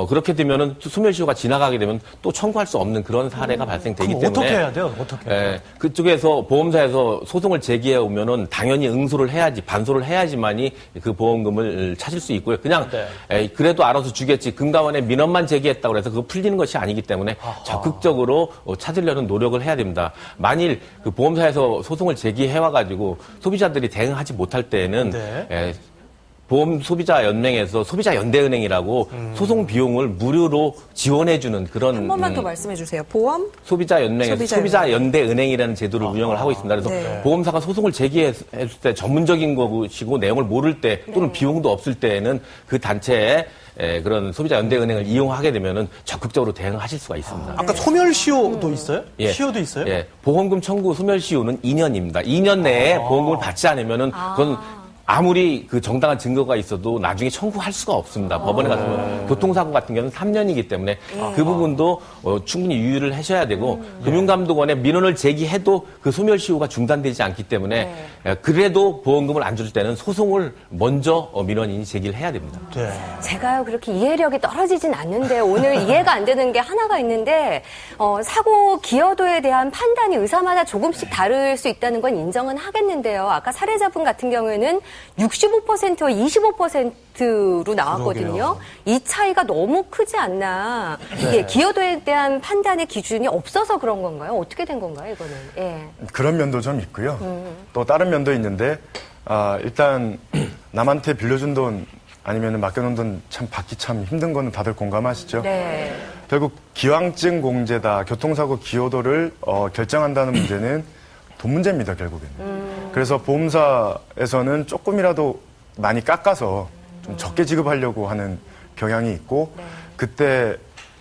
그렇게 되면은 소멸시효가 지나가게 되면 또 청구할 수 없는 그런 사례가 발생되기 때문에 어떻게 해야 돼요? 어떻게? 그쪽에서 보험사에서 소송을 제기해 오면은 당연히 응소를 해야지 반소를 해야지만이 그 보험금을 찾을 수 있고요. 그냥 그래도 알아서 주겠지. 금감원에 민원만 제기했다고 해서 그거 풀리는 것이 아니기 때문에 적극적으로 찾으려는 노력을 해야 됩니다. 만일 그 보험사에서 소송을 제기해 와가지고 소비자들이 대응하지 못할 때에는 보험 소비자 연맹에서 소비자 연대은행이라고 소송 비용을 무료로 지원해주는 그런 한 번만 더 말씀해 주세요. 보험 소비자 연맹에서 소비자 연대은행이라는 제도를 운영을 하고 있습니다. 그래서 보험사가 소송을 제기했을 때 전문적인 것이고 내용을 모를 때 또는 비용도 없을 때에는 그 단체에 그런 소비자 연대은행을 이용하게 되면은 적극적으로 대응하실 수가 있습니다. 아까 소멸시효도 있어요? 시효도 있어요? 예, 보험금 청구 소멸시효는 2년입니다. 2년 내에 보험금을 받지 않으면은 그건 아무리 그 정당한 증거가 있어도 나중에 청구할 수가 없습니다. 법원에 갔으면 교통사고 같은 경우는 3년이기 때문에 그 부분도 충분히 유의를 하셔야 되고 금융감독원에 민원을 제기해도 그 소멸시효가 중단되지 않기 때문에 그래도 보험금을 안 줄 때는 소송을 먼저 민원인이 제기를 해야 됩니다. 제가요 그렇게 이해력이 떨어지진 않는데 오늘 이해가 안 되는 게 하나가 있는데 사고 기여도에 대한 판단이 의사마다 조금씩 다를 수 있다는 건 인정은 하겠는데요. 아까 사례자분 같은 경우에는 65%와 25%로 나왔거든요. 그러게요. 이 차이가 너무 크지 않나. 이게 기여도에 대한 판단의 기준이 없어서 그런 건가요? 어떻게 된 건가요, 이거는? 그런 면도 좀 있고요. 또 다른 면도 있는데 일단 남한테 빌려준 돈 아니면 맡겨놓은 돈 참 받기 참 힘든 거는 다들 공감하시죠? 네. 결국 기왕증 공제다, 교통사고 기여도를 결정한다는 문제는 돈 문제입니다, 결국에는. 그래서 보험사에서는 조금이라도 많이 깎아서 좀 적게 지급하려고 하는 경향이 있고, 그때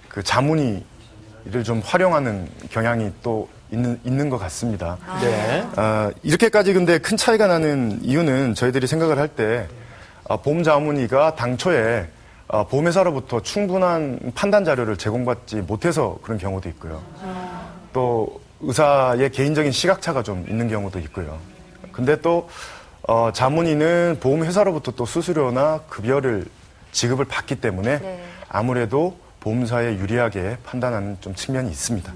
그 자문위를 좀 활용하는 경향이 또 있는 것 같습니다. 이렇게까지 근데 큰 차이가 나는 이유는 저희들이 생각을 할 때 보험자문위가 당초에 보험회사로부터 충분한 판단 자료를 제공받지 못해서 그런 경우도 있고요. 또 의사의 개인적인 시각차가 좀 있는 경우도 있고요. 근데 또 자문위는 보험회사로부터 또 수수료나 급여를 지급을 받기 때문에 아무래도 보험사에 유리하게 판단하는 좀 측면이 있습니다.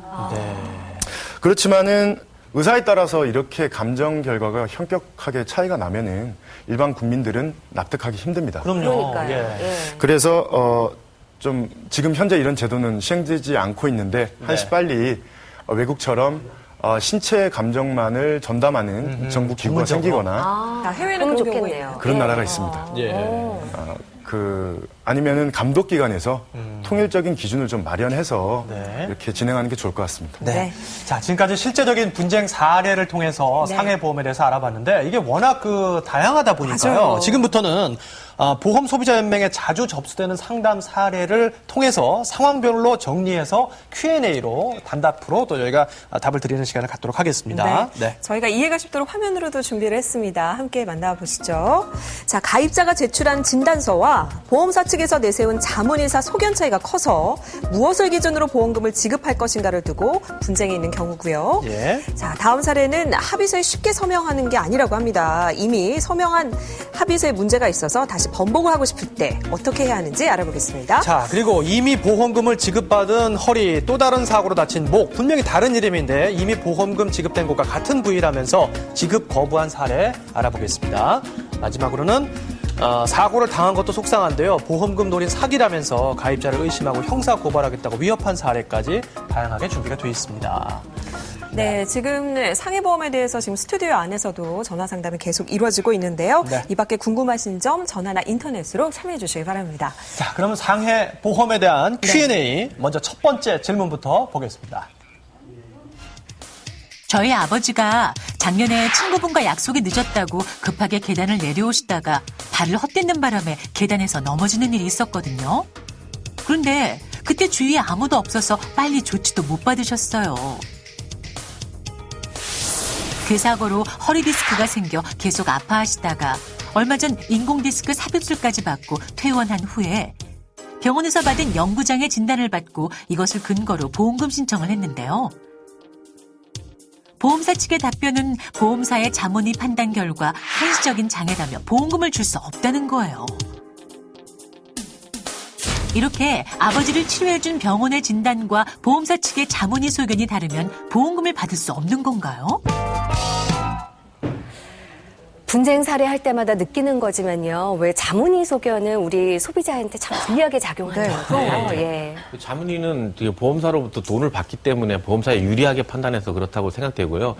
그렇지만은 의사에 따라서 이렇게 감정 결과가 현격하게 차이가 나면은 일반 국민들은 납득하기 힘듭니다. 그러니까요. 그래서 좀 지금 현재 이런 제도는 시행되지 않고 있는데 한시빨리 외국처럼 신체 감정만을 전담하는 정부 기구가 생기거나 해외는 그런 좋겠네요. 그런 나라가 있습니다. 아니면은 감독기관에서 통일적인 기준을 좀 마련해서 이렇게 진행하는 게 좋을 것 같습니다. 자, 지금까지 실제적인 분쟁 사례를 통해서 상해보험에 대해서 알아봤는데 이게 워낙 다양하다 보니까요. 지금부터는 보험소비자연맹에 자주 접수되는 상담 사례를 통해서 상황별로 정리해서 Q&A로 단답으로 또 저희가 답을 드리는 시간을 갖도록 하겠습니다. 저희가 이해가 쉽도록 화면으로도 준비를 했습니다. 함께 만나보시죠. 자, 가입자가 제출한 진단서와 보험사 측에서 내세운 자문의사 소견 차이가 커서 무엇을 기준으로 보험금을 지급할 것인가를 두고 분쟁이 있는 경우고요. 자, 다음 사례는 합의서에 쉽게 서명하는 게 아니라고 합니다. 이미 서명한 합의서에 문제가 있어서 다시 번복을 하고 싶을 때 어떻게 해야 하는지 알아보겠습니다. 자, 그리고 이미 보험금을 지급받은 허리, 또 다른 사고로 다친 목, 분명히 다른 이름인데 이미 보험금 지급된 곳과 같은 부위라면서 지급 거부한 사례 알아보겠습니다. 마지막으로는 사고를 당한 것도 속상한데요. 보험금 노린 사기라면서 가입자를 의심하고 형사 고발하겠다고 위협한 사례까지 다양하게 준비가 되어 있습니다. 지금 상해보험에 대해서 지금 스튜디오 안에서도 전화 상담이 계속 이루어지고 있는데요. 이 밖에 궁금하신 점 전화나 인터넷으로 참여해 주시기 바랍니다. 자, 그러면 상해보험에 대한 Q&A 먼저 첫 번째 질문부터 보겠습니다. 저희 아버지가 작년에 친구분과 약속이 늦었다고 급하게 계단을 내려오시다가 발을 헛딛는 바람에 계단에서 넘어지는 일이 있었거든요. 그런데 그때 주위에 아무도 없어서 빨리 조치도 못 받으셨어요. 그 사고로 허리 디스크가 생겨 계속 아파하시다가 얼마 전 인공디스크 삽입술까지 받고 퇴원한 후에 병원에서 받은 영구장애 진단을 받고 이것을 근거로 보험금 신청을 했는데요. 보험사 측의 답변은 보험사의 자문의 판단 결과 한시적인 장애라며 보험금을 줄 수 없다는 거예요. 이렇게 아버지를 치료해준 병원의 진단과 보험사 측의 자문의 소견이 다르면 보험금을 받을 수 없는 건가요? 분쟁 사례할 때마다 느끼는 거지만요. 왜 자문의 소견은 우리 소비자한테 참 불리하게 작용하더라고요. 예. 자문의는 보험사로부터 돈을 받기 때문에 보험사에 유리하게 판단해서 그렇다고 생각되고요.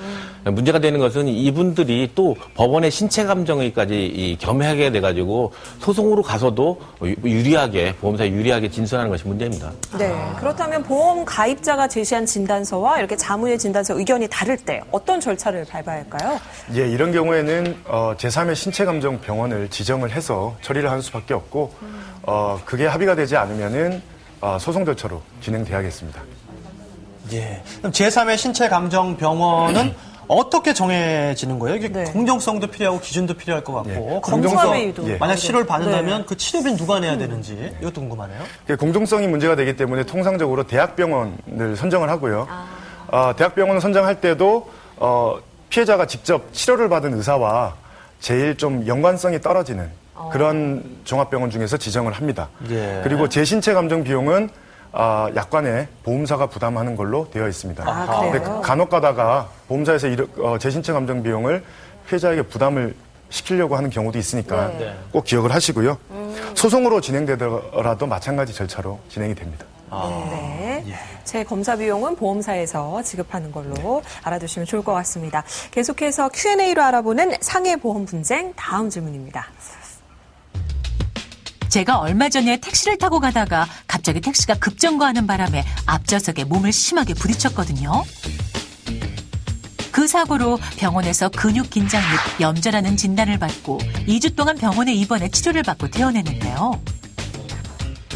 문제가 되는 것은 이분들이 또 법원의 신체 감정의까지 겸하게 돼가지고 소송으로 가서도 유리하게 보험사에 유리하게 진술하는 것이 문제입니다. 네. 그렇다면 보험 가입자가 제시한 진단서와 이렇게 자문의 진단서 의견이 다를 때 어떤 절차를 밟아야 할까요? 예, 이런 경우에는 제3의 신체감정 병원을 지정을 해서 처리를 하는 수밖에 없고 그게 합의가 되지 않으면은 소송 절차로 진행돼야겠습니다. 예. 그럼 제3의 신체감정 병원은 어떻게 정해지는 거예요? 이게 공정성도 필요하고 기준도 필요할 것 같고 검사비도 만약 치료를 받는다면 그 치료비는 누가 내야 되는지 이것도 궁금하네요. 공정성이 문제가 되기 때문에 통상적으로 대학병원을 선정을 하고요. 대학병원을 선정할 때도 피해자가 직접 치료를 받은 의사와 제일 좀 연관성이 떨어지는 그런 종합병원 중에서 지정을 합니다. 예. 그리고 재신체 감정 비용은 약관에 보험사가 부담하는 걸로 되어 있습니다. 근데 간혹 가다가 보험사에서 재신체 감정 비용을 피해자에게 부담을 시키려고 하는 경우도 있으니까 꼭 기억을 하시고요. 소송으로 진행되더라도 마찬가지 절차로 진행이 됩니다. 네. 제 검사 비용은 보험사에서 지급하는 걸로 알아두시면 좋을 것 같습니다. 계속해서 Q&A로 알아보는 상해보험 분쟁 다음 질문입니다. 제가 얼마 전에 택시를 타고 가다가 갑자기 택시가 급정거하는 바람에 앞좌석에 몸을 심하게 부딪혔거든요. 그 사고로 병원에서 근육 긴장 및 염좌라는 진단을 받고 2주 동안 병원에 입원해 치료를 받고 퇴원했는데요.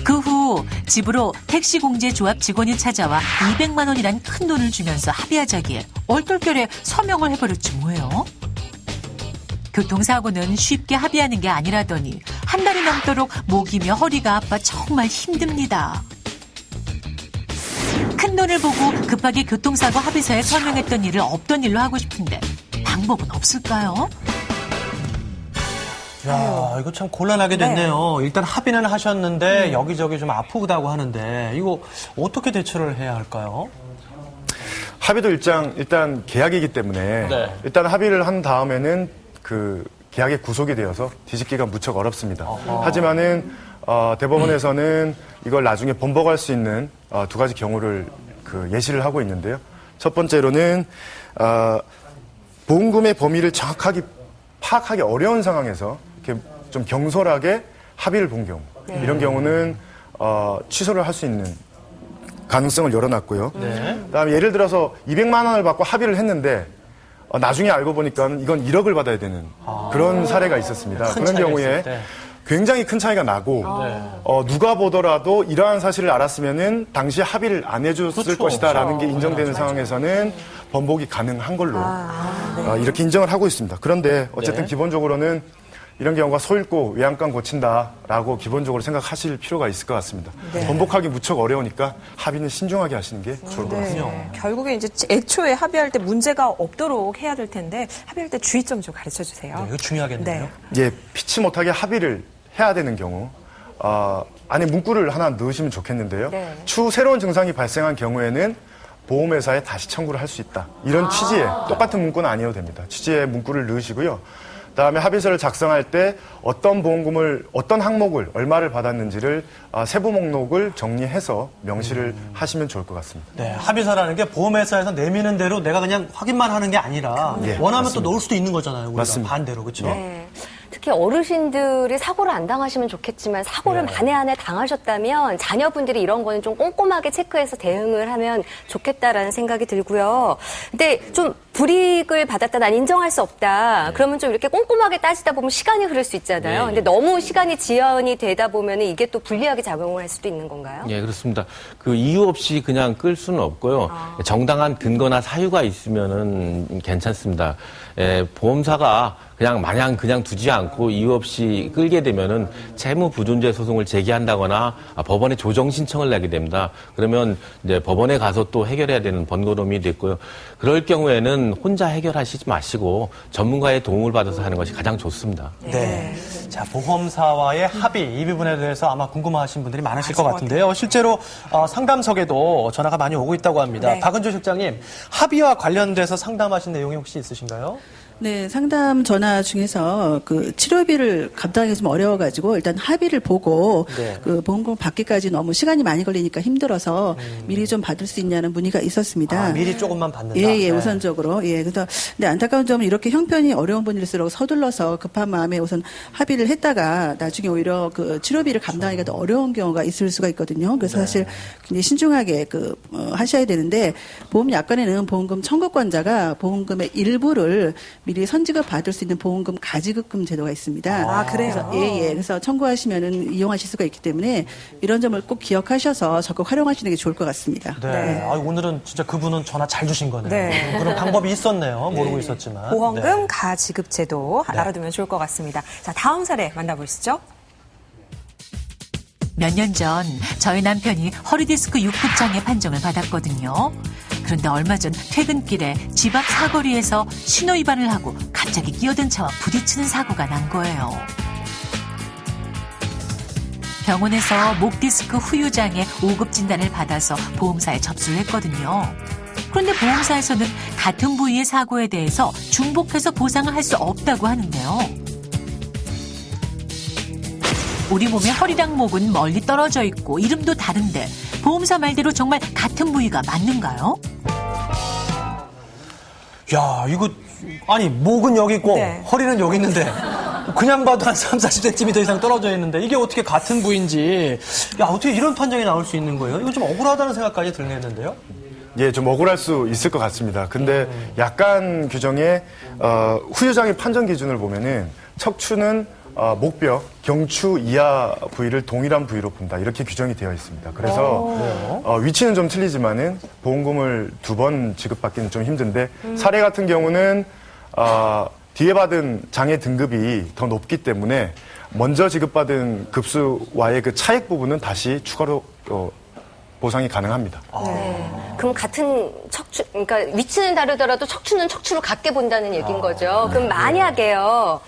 그 후 집으로 택시공제 조합 직원이 찾아와 200만 원이란 큰 돈을 주면서 합의하자기에 얼떨결에 서명을 해버렸지 뭐예요. 교통사고는 쉽게 합의하는 게 아니라더니 한 달이 넘도록 목이며 허리가 아파 정말 힘듭니다. 큰 돈을 보고 급하게 교통사고 합의서에 서명했던 일을 없던 일로 하고 싶은데 방법은 없을까요? 야, 이거 참 곤란하게 됐네요. 일단 합의는 하셨는데 여기저기 좀 아프다고 하는데 이거 어떻게 대처를 해야 할까요? 합의도 일단 계약이기 때문에 일단 합의를 한 다음에는 그 계약에 구속이 되어서 뒤집기가 무척 어렵습니다. 하지만은 대법원에서는 이걸 나중에 번복할 수 있는 두 가지 경우를 예시를 하고 있는데요. 첫 번째로는 보험금의 범위를 정확하게 파악하기 어려운 상황에서 이렇게 좀 경솔하게 합의를 본 경우 이런 경우는 취소를 할 수 있는 가능성을 열어놨고요. 그다음에 예를 들어서 200만 원을 받고 합의를 했는데 나중에 알고 보니까 이건 1억을 받아야 되는 그런 사례가 있었습니다. 그런 경우에 굉장히 큰 차이가 나고 누가 보더라도 이러한 사실을 알았으면은 당시 합의를 안 해줬을 것이다라는 게 인정되는 상황에서는 번복이 가능한 걸로 이렇게 인정을 하고 있습니다. 그런데 어쨌든 기본적으로는 이런 경우가 소잃고 외양간 고친다라고 기본적으로 생각하실 필요가 있을 것 같습니다. 번복하기 무척 어려우니까 합의는 신중하게 하시는 게 좋을 것 같습니다. 결국에 이제 애초에 합의할 때 문제가 없도록 해야 될 텐데 합의할 때 주의점 좀 가르쳐 주세요. 이거 중요하겠네요. 예, 피치 못하게 합의를 해야 되는 경우 안에 문구를 하나 넣으시면 좋겠는데요. 추후 새로운 증상이 발생한 경우에는 보험회사에 다시 청구를 할 수 있다. 이런 취지의 똑같은 문구는 아니어도 됩니다. 취지의 문구를 넣으시고요. 그다음에 합의서를 작성할 때 어떤 보험금을 어떤 항목을 얼마를 받았는지를 세부 목록을 정리해서 명시를 하시면 좋을 것 같습니다. 네, 합의서라는 게 보험회사에서 내미는 대로 내가 그냥 확인만 하는 게 아니라 원하면 맞습니다. 또 넣을 수도 있는 거잖아요. 우리가 맞습니다. 반대로 그렇죠? 네. 특히 어르신들이 사고를 안 당하시면 좋겠지만 사고를 만에 안에 당하셨다면 자녀분들이 이런 거는 좀 꼼꼼하게 체크해서 대응을 하면 좋겠다라는 생각이 들고요. 근데 좀 불이익을 받았다, 난 인정할 수 없다. 그러면 좀 이렇게 꼼꼼하게 따지다 보면 시간이 흐를 수 있잖아요. 근데 너무 시간이 지연이 되다 보면 이게 또 불리하게 작용을 할 수도 있는 건가요? 예, 그렇습니다. 그 이유 없이 그냥 끌 수는 없고요. 정당한 근거나 사유가 있으면은 괜찮습니다. 보험사가 마냥 두지 않고 이유 없이 끌게 되면은 채무 부존재 소송을 제기한다거나 법원에 조정 신청을 내게 됩니다. 그러면 이제 법원에 가서 또 해결해야 되는 번거로움이 됐고요. 그럴 경우에는 혼자 해결하시지 마시고 전문가의 도움을 받아서 하는 것이 가장 좋습니다. 네. 자, 보험사와의 합의 이 부분에 대해서 아마 궁금하신 분들이 많으실 것 같은데요. 실제로 상담석에도 전화가 많이 오고 있다고 합니다. 박은주 실장님, 합의와 관련돼서 상담하신 내용이 혹시 있으신가요? 네, 상담 전화 중에서 그 치료비를 감당하기 좀 어려워가지고 일단 합의를 보고 그 보험금 받기까지 너무 시간이 많이 걸리니까 힘들어서 미리 좀 받을 수 있냐는 문의가 있었습니다. 미리 조금만 받는다. 예, 우선적으로. 예, 그래서 근데 안타까운 점은 이렇게 형편이 어려운 분일수록 서둘러서 급한 마음에 우선 합의를 했다가 나중에 오히려 그 치료비를 감당하기가 더 어려운 경우가 있을 수가 있거든요. 그래서 사실 굉장히 신중하게 하셔야 되는데 보험약관에는 보험금 청구권자가 보험금의 일부를 미리 선지급 받을 수 있는 보험금 가지급금 제도가 있습니다. 그래요? 그래서, 그래서 청구하시면은 이용하실 수가 있기 때문에 이런 점을 꼭 기억하셔서 적극 활용하시는 게 좋을 것 같습니다. 네. 오늘은 진짜 그분은 전화 잘 주신 거네요. 그런 방법이 있었네요. 모르고 있었지만. 보험금 가지급 제도 알아두면 좋을 것 같습니다. 자, 다음 사례 만나보시죠. 몇 년 전 저희 남편이 허리디스크 육급장애 판정을 받았거든요. 그런데 얼마 전 퇴근길에 집 앞 사거리에서 신호위반을 하고 갑자기 끼어든 차와 부딪히는 사고가 난 거예요. 병원에서 목디스크 후유장애 5급 진단을 받아서 보험사에 접수를 했거든요. 그런데 보험사에서는 같은 부위의 사고에 대해서 중복해서 보상을 할 수 없다고 하는데요. 우리 몸의 허리랑 목은 멀리 떨어져 있고 이름도 다른데 보험사 말대로 정말 같은 부위가 맞는가요? 야, 이거 아니 목은 여기 있고 허리는 여기 있는데 그냥 봐도 한 3, 40cm 이상 떨어져 있는데 이게 어떻게 같은 부위인지 어떻게 이런 판정이 나올 수 있는 거예요? 이거 좀 억울하다는 생각까지 들겠는데요. 예, 좀 억울할 수 있을 것 같습니다. 근데 약간 규정에 후유장애 판정 기준을 보면은 척추는 목뼈, 경추 이하 부위를 동일한 부위로 본다. 이렇게 규정이 되어 있습니다. 그래서 위치는 좀 틀리지만은 보험금을 2번 지급받기는 좀 힘든데 사례 같은 경우는 뒤에 받은 장애 등급이 더 높기 때문에 먼저 지급받은 급수와의 그 차액 부분은 다시 추가로 보상이 가능합니다. 그럼 같은 척추, 그러니까 위치는 다르더라도 척추는 척추로 같게 본다는 얘기인 거죠. 그럼 만약에요.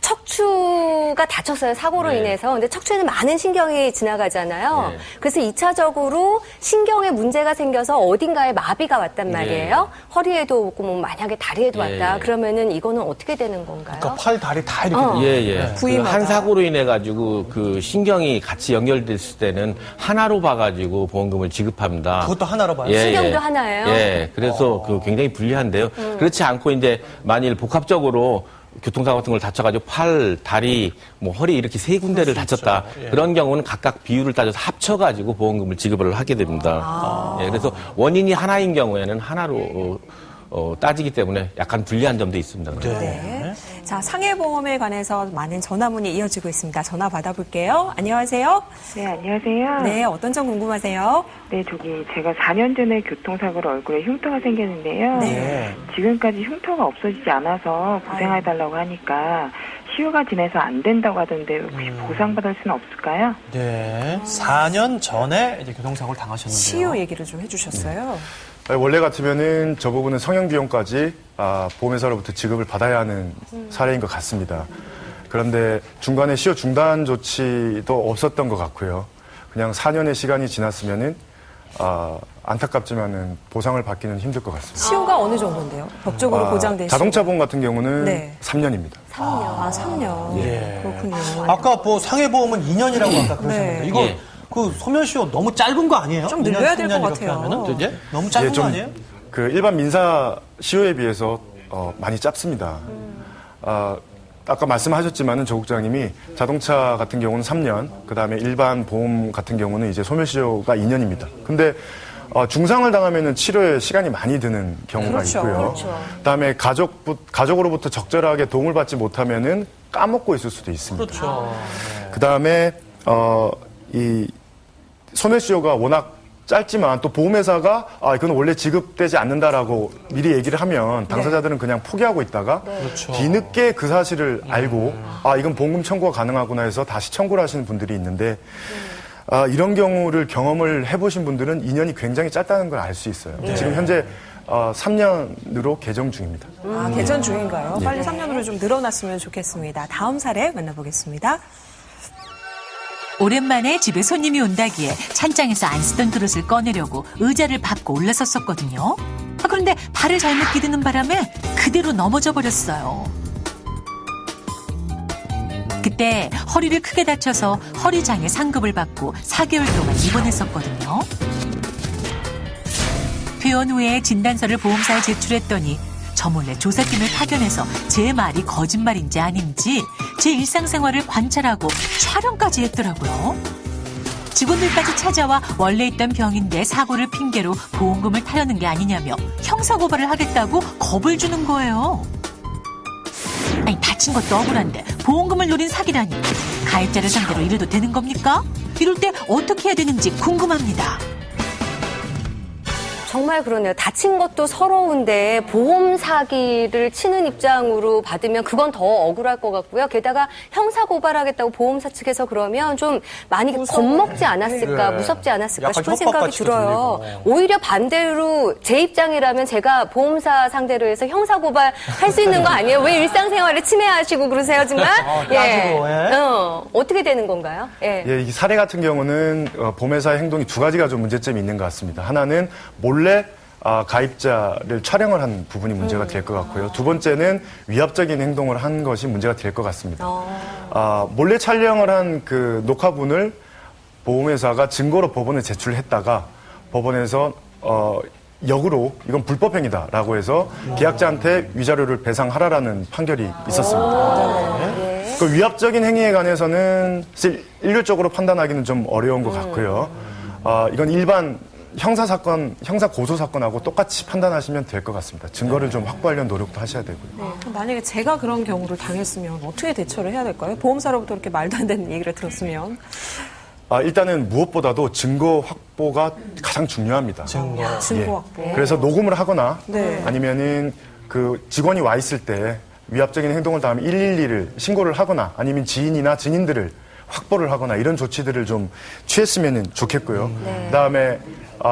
척추가 다쳤어요, 사고로 인해서. 근데 척추에는 많은 신경이 지나가잖아요. 그래서 2차적으로 신경에 문제가 생겨서 어딘가에 마비가 왔단 말이에요. 허리에도 없고 뭐 만약에 다리에도 왔다. 그러면은 이거는 어떻게 되는 건가요? 그러니까 팔, 다리 다 이렇게 부위마다. 한 사고로 인해 가지고 그 신경이 같이 연결됐을 때는 하나로 봐가지고 보험금을 지급합니다. 그것도 하나로 봐요? 신경도 하나예요? 그래서 그 굉장히 불리한데요. 그렇지 않고 이제 만일 복합적으로 교통사고 같은 걸 다쳐가지고 팔, 다리, 허리 이렇게 3군데를 다쳤다. 그런 경우는 각각 비율을 따져서 합쳐가지고 보험금을 지급을 하게 됩니다. 그래서 원인이 하나인 경우에는 하나로 따지기 때문에 약간 불리한 점도 있습니다. 자, 상해보험에 관해서 많은 전화문이 이어지고 있습니다. 전화 받아볼게요. 안녕하세요. 네, 안녕하세요. 네, 어떤 점 궁금하세요? 네, 제가 4년 전에 교통사고로 얼굴에 흉터가 생겼는데요. 지금까지 흉터가 없어지지 않아서 보상해달라고 하니까 시효가 지나서 안 된다고 하던데 혹시 보상받을 수는 없을까요? 네, 4년 전에 이제 교통사고를 당하셨는데요. 시효 얘기를 좀 해주셨어요. 원래 같으면은 저 부분은 성형 비용까지 보험회사로부터 지급을 받아야 하는 사례인 것 같습니다. 그런데 중간에 시효 중단 조치도 없었던 것 같고요. 그냥 4년의 시간이 지났으면은 안타깝지만은 보상을 받기는 힘들 것 같습니다. 시효가 어느 정도인데요? 법적으로 보장된 자동차 보험 같은 경우는 3년입니다. 3년. 3년. 그렇군요. 아까 상해보험은 2년이라고 아까 그러셨는데 이거 그 소멸시효 너무 짧은 거 아니에요? 좀 늘려야 될 것 같아요. 너무 짧은 거 아니에요? 그 일반 민사 시효에 비해서 많이 짧습니다. 아까 말씀하셨지만은 조 국장님이 자동차 같은 경우는 3년, 그 다음에 일반 보험 같은 경우는 이제 소멸시효가 2년입니다. 근데 중상을 당하면은 치료에 시간이 많이 드는 경우가 있고요. 그렇죠. 그다음에 가족으로부터 적절하게 도움을 받지 못하면은 까먹고 있을 수도 있습니다. 그렇죠. 그다음에 이 소멸시효가 워낙 짧지만 또 보험회사가 이건 원래 지급되지 않는다라고 미리 얘기를 하면 당사자들은 그냥 포기하고 있다가 그렇죠. 뒤늦게 그 사실을 알고 이건 보험금 청구가 가능하구나 해서 다시 청구를 하시는 분들이 있는데 이런 경우를 경험을 해보신 분들은 2년이 굉장히 짧다는 걸 알 수 있어요. 지금 현재 3년으로 개정 중입니다. 개정 중인가요? 네. 빨리 3년으로 좀 늘어났으면 좋겠습니다. 다음 사례 만나보겠습니다. 오랜만에 집에 손님이 온다기에 찬장에서 안 쓰던 그릇을 꺼내려고 의자를 밟고 올라섰었거든요. 그런데 발을 잘못 디디는 바람에 그대로 넘어져 버렸어요. 그때 허리를 크게 다쳐서 허리장애 상급을 받고 4개월 동안 입원했었거든요. 퇴원 후에 진단서를 보험사에 제출했더니 저 몰래 조사팀을 파견해서 제 말이 거짓말인지 아닌지 제 일상생활을 관찰하고 촬영까지 했더라고요. 직원들까지 찾아와 원래 있던 병인데 사고를 핑계로 보험금을 타려는 게 아니냐며 형사고발을 하겠다고 겁을 주는 거예요. 아니 다친 것도 억울한데 보험금을 노린 사기라니. 가입자를 상대로 이래도 되는 겁니까? 이럴 때 어떻게 해야 되는지 궁금합니다. 정말 그러네요. 다친 것도 서러운데 보험 사기를 치는 입장으로 받으면 그건 더 억울할 것 같고요. 게다가 형사 고발하겠다고 보험사 측에서 그러면 좀 많이 겁먹지 않았을까, 네. 무섭지 않았을까 약간 싶은 생각이 협박같이도 들어요. 들리고. 오히려 반대로 제 입장이라면 제가 보험사 상대로 해서 형사 고발 할 수 있는 거 아니에요? 왜 일상생활을 침해하시고 그러세요, 정말? 따지고, 어떻게 되는 건가요? 이 사례 같은 경우는 보험회사의 행동이 두 가지가 좀 문제점이 있는 것 같습니다. 하나는 몰래 가입자를 촬영을 한 부분이 문제가 될 것 같고요. 두 번째는 위압적인 행동을 한 것이 문제가 될 것 같습니다. 몰래 촬영을 한 그 녹화분을 보험회사가 증거로 법원에 제출했다가 법원에서 역으로 이건 불법행위다라고 해서 계약자한테 위자료를 배상하라라는 판결이 있었습니다. 그 위압적인 행위에 관해서는 사실 일률적으로 판단하기는 좀 어려운 것 같고요. 이건 일반 형사사건, 형사고소사건하고 똑같이 판단하시면 될 것 같습니다. 증거를 좀 확보하려는 노력도 하셔야 되고요. 만약에 제가 그런 경우를 당했으면 어떻게 대처를 해야 될까요? 보험사로부터 이렇게 말도 안 되는 얘기를 들었으면. 일단은 무엇보다도 증거 확보가 가장 중요합니다. 증거 확보. 그래서 녹음을 하거나 네. 아니면은 그 직원이 와 있을 때 위압적인 행동을 당하면 112를 신고를 하거나 아니면 지인이나 증인들을 확보를 하거나 이런 조치들을 좀 취했으면 좋겠고요. 그다음에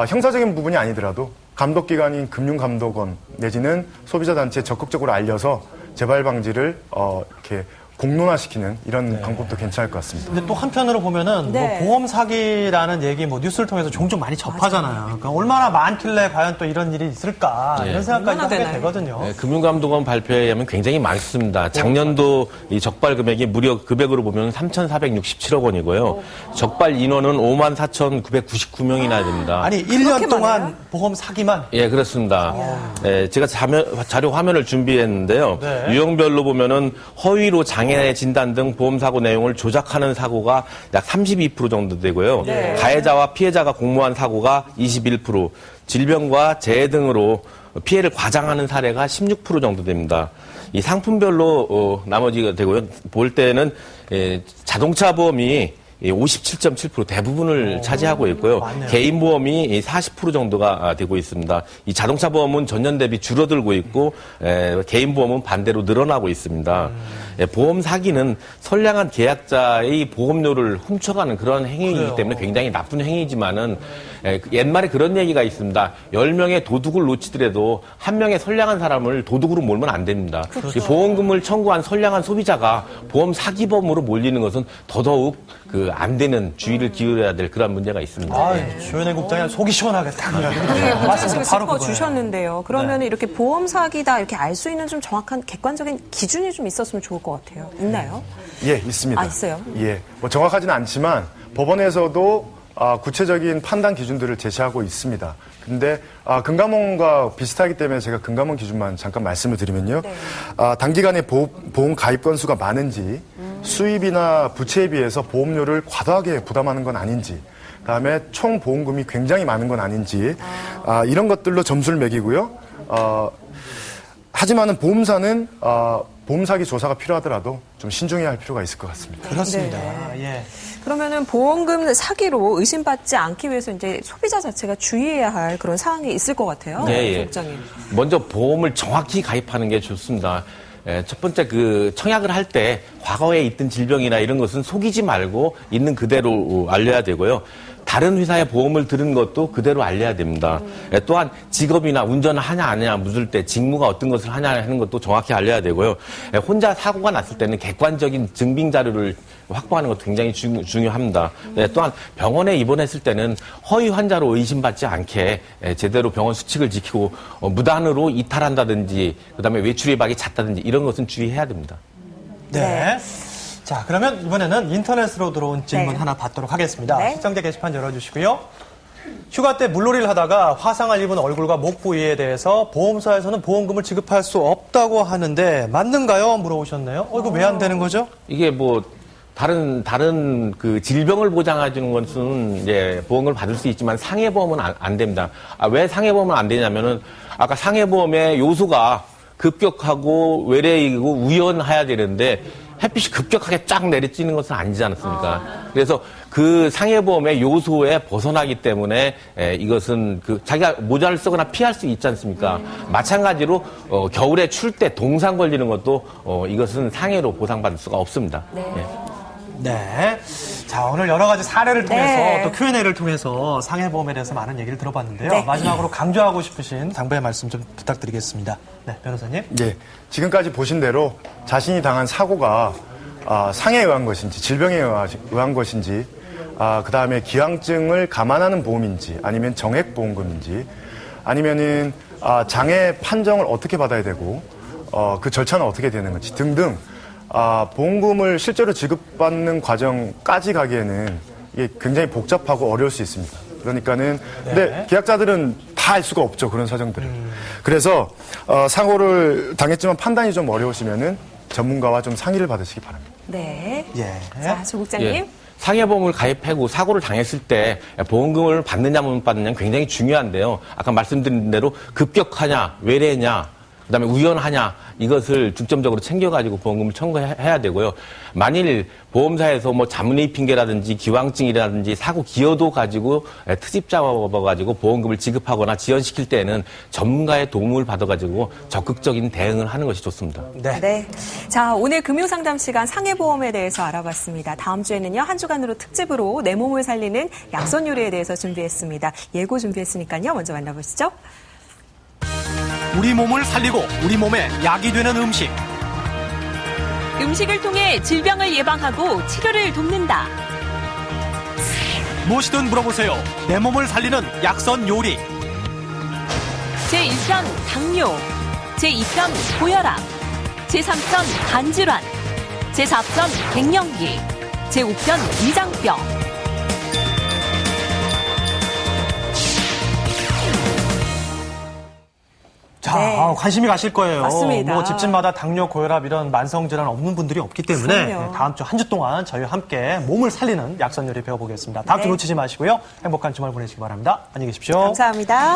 형사적인 부분이 아니더라도 감독기관인 금융감독원 내지는 소비자단체에 적극적으로 알려서 재발 방지를 이렇게 공론화시키는 이런 방법도 괜찮을 것 같습니다. 근데 또 한편으로 보면은 네. 뭐 보험 사기라는 얘기 뭐 뉴스를 통해서 종종 많이 접하잖아요. 그러니까 얼마나 많길래 과연 또 이런 일이 있을까 이런 생각까지 하게 되거든요. 네, 금융감독원 발표에 의하면 굉장히 많습니다. 작년도 이 적발 금액이 무려 금액으로 보면 3,467억 원이고요. 적발 인원은 54,999명이나 됩니다. 아니 1년 동안 보험 사기만? 예, 그렇습니다. 제가 자료 화면을 준비했는데요. 네. 유형별로 보면은 허위로 장애 진단 등 보험사고 내용을 조작하는 사고가 약 32% 정도 되고요. 네. 가해자와 피해자가 공모한 사고가 21%, 질병과 재해 등으로 피해를 과장하는 사례가 16% 정도 됩니다. 이 상품별로 나머지가 되고요. 볼 때는 자동차 보험이 57.7% 대부분을 차지하고 있고요. 맞네요. 개인 보험이 40% 정도가 되고 있습니다. 이 자동차 보험은 전년 대비 줄어들고 있고 개인 보험은 반대로 늘어나고 있습니다. 보험 사기는 선량한 계약자의 보험료를 훔쳐가는 그런 행위이기 때문에 굉장히 나쁜 행위지만은 옛말에 그런 얘기가 있습니다. 10명의 도둑을 놓치더라도 한 명의 선량한 사람을 도둑으로 몰면 안 됩니다. 그렇죠. 이 보험금을 청구한 선량한 소비자가 보험 사기범으로 몰리는 것은 더더욱 안 되는 주의를 기울여야 될 그런 문제가 있습니다. 조현의 국장이 속이 시원하겠다. 말씀을 바로 짚어 주셨는데요. 그러면 이렇게 보험 사기다 이렇게 알 수 있는 좀 정확한 객관적인 기준이 좀 있었으면 좋을 것 같아요. 있나요? 예, 있습니다. 있어요? 예, 뭐 정확하지는 않지만 법원에서도 구체적인 판단 기준들을 제시하고 있습니다. 근데 금감원과 비슷하기 때문에 제가 금감원 기준만 잠깐 말씀을 드리면요. 단기간에 보험 가입 건수가 많은지 수입이나 부채에 비해서 보험료를 과도하게 부담하는 건 아닌지 그다음에 총 보험금이 굉장히 많은 건 아닌지 이런 것들로 점수를 매기고요. 하지만은 보험사는 보험 사기 조사가 필요하더라도 좀 신중해야 할 필요가 있을 것 같습니다. 그렇습니다. 네. 예. 그러면은 보험금 사기로 의심받지 않기 위해서 이제 소비자 자체가 주의해야 할 그런 사항이 있을 것 같아요. 네, 소장님. 먼저 보험을 정확히 가입하는 게 좋습니다. 첫 번째 청약을 할 때 과거에 있던 질병이나 이런 것은 속이지 말고 있는 그대로 알려야 되고요. 다른 회사의 보험을 들은 것도 그대로 알려야 됩니다. 또한 직업이나 운전을 하냐 안 하냐 묻을 때 직무가 어떤 것을 하냐 하는 것도 정확히 알려야 되고요. 혼자 사고가 났을 때는 객관적인 증빙 자료를 확보하는 것도 굉장히 중요합니다. 또한 병원에 입원했을 때는 허위 환자로 의심받지 않게 제대로 병원 수칙을 지키고 무단으로 이탈한다든지 그다음에 외출 위반이 잦다든지 이런 것은 주의해야 됩니다. 네. 자, 그러면 이번에는 인터넷으로 들어온 질문 네. 하나 받도록 하겠습니다. 네. 시청자 게시판 열어주시고요. 휴가 때 물놀이를 하다가 화상을 입은 얼굴과 목 부위에 대해서 보험사에서는 보험금을 지급할 수 없다고 하는데 맞는가요? 물어보셨네요. 이거 왜 안 되는 거죠? 이게 다른 그 질병을 보장해주는 것은 이제 보험을 받을 수 있지만 상해보험은 안 됩니다. 왜 상해보험은 안 되냐면은 아까 상해보험의 요소가 급격하고 외래이고 우연해야 되는데 햇빛이 급격하게 쫙 내리쬐는 것은 아니지 않습니까? 그래서 그 상해보험의 요소에 벗어나기 때문에 이것은 자기가 모자를 쓰거나 피할 수 있지 않습니까? 마찬가지로 겨울에 추울 때 동상 걸리는 것도 이것은 상해로 보상받을 수가 없습니다. 네. 자, 오늘 여러 가지 사례를 통해서 네. 또 Q&A를 통해서 상해보험에 대해서 많은 얘기를 들어봤는데요. 네. 마지막으로 강조하고 싶으신 당부의 말씀 좀 부탁드리겠습니다. 네, 변호사님. 예, 지금까지 보신 대로 자신이 당한 사고가 상해에 의한 것인지 질병에 의한 것인지 그다음에 기왕증을 감안하는 보험인지 아니면 정액보험금인지 아니면은 장애 판정을 어떻게 받아야 되고 그 절차는 어떻게 되는 건지 등등 보험금을 실제로 지급받는 과정까지 가기에는 이게 굉장히 복잡하고 어려울 수 있습니다. 그러니까는 근데 계약자들은 다 알 수가 없죠. 그런 사정들을. 그래서 사고를 당했지만 판단이 좀 어려우시면은 전문가와 좀 상의를 받으시기 바랍니다. 네. 예. 자, 조국장님. 예. 상해보험을 가입하고 사고를 당했을 때 보험금을 받느냐 못 받느냐는 굉장히 중요한데요. 아까 말씀드린 대로 급격하냐, 외래냐, 그다음에 우연하냐 이것을 중점적으로 챙겨가지고 보험금을 청구해야 되고요. 만일 보험사에서 자문의 핑계라든지 기왕증이라든지 사고 기여도 가지고 트집 잡아가지고 보험금을 지급하거나 지연시킬 때에는 전문가의 도움을 받아가지고 적극적인 대응을 하는 것이 좋습니다. 네. 자, 오늘 금융상담 시간 상해보험에 대해서 알아봤습니다. 다음 주에는요, 한 주간으로 특집으로 내 몸을 살리는 약선 요리에 대해서 준비했습니다. 예고 준비했으니까요, 먼저 만나보시죠. 우리 몸을 살리고 우리 몸에 약이 되는 음식. 음식을 통해 질병을 예방하고 치료를 돕는다. 무엇이든 물어보세요. 내 몸을 살리는 약선 요리. 제1편 당뇨, 제2편 고혈압, 제3편 간질환, 제4편 갱년기, 제5편 위장병. 자, 관심이 가실 거예요. 맞습니다. 집집마다 당뇨, 고혈압 이런 만성 질환 없는 분들이 없기 때문에 그럼요. 다음 주 한 주 동안 저희와 함께 몸을 살리는 약선 요리 배워보겠습니다. 다음 주 놓치지 마시고요. 행복한 주말 보내시기 바랍니다. 안녕히 계십시오. 감사합니다.